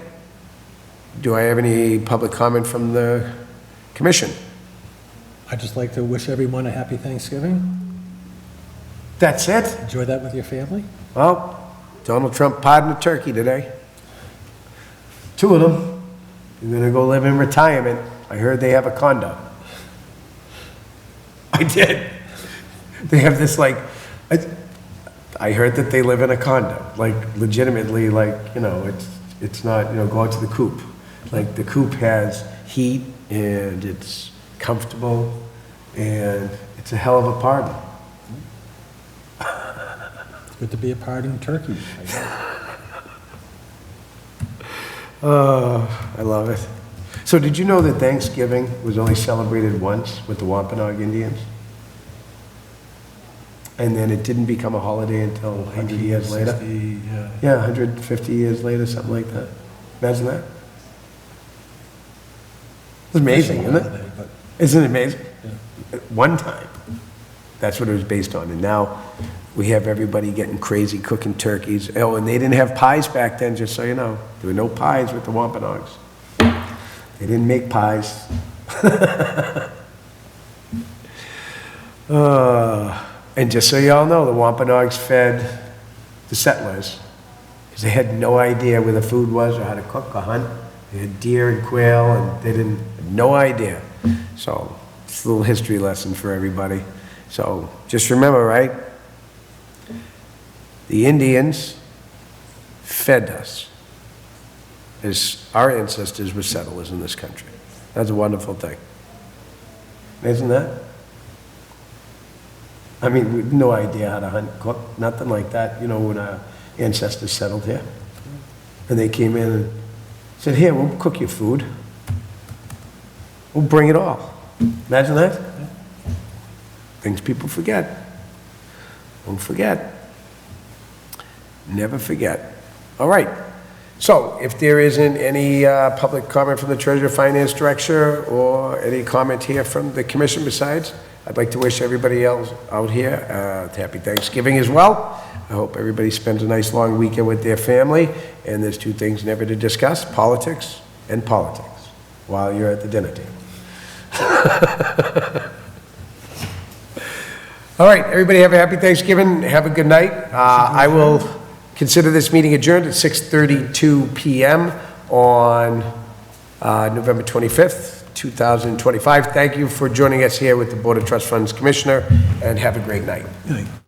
Do I have any public comment from the commission? I'd just like to wish everyone a happy Thanksgiving. That's it? Enjoy that with your family. Well, Donald Trump pardoned a turkey today. 2 of them. You're gonna go live in retirement. I heard they have a condo. I did. They have this like, I heard that they live in a condo, like legitimately, like, you know, it's not, you know, go out to the coop. Like the coop has heat and it's comfortable and it's a hell of a party. It's good to be a parting turkey. I love it. So did you know that Thanksgiving was only celebrated once with the Wampanoag Indians? And then it didn't become a holiday until 100 years later? 60, Yeah, 150 years later, something like that. Imagine that. It's amazing, isn't it? But Isn't it amazing? At one time, that's what it was based on. And now we have everybody getting crazy cooking turkeys. Oh, and they didn't have pies back then, just so you know. There were no pies with the Wampanoags. They didn't make pies. And just so you all know, the Wampanoags fed the settlers because they had no idea where the food was or how to cook or hunt. They had deer and quail, and they didn't had no idea. So it's a little history lesson for everybody. So just remember, right? The Indians fed us as our ancestors were settlers in this country. That's a wonderful thing. Isn't that? I mean, we had no idea how to hunt, cook, nothing like that, you know, when our ancestors settled here. And they came in and said, here, we'll cook your food. We'll bring it all. Imagine that? Things people forget. Don't forget. Never forget. All right. So if there isn't any public comment from the Treasurer Finance Director or any comment here from the commission besides, I'd like to wish everybody else out here happy Thanksgiving as well. I hope everybody spends a nice long weekend with their family. And there's 2 things never to discuss, politics and politics, while you're at the dinner table. All right, everybody have a happy Thanksgiving. Have a good night. I will consider this meeting adjourned at 6:32 p.m. on November 25th. 2025. Thank you for joining us here with the Board of Trust Funds Commissioner, and have a great night. Good night.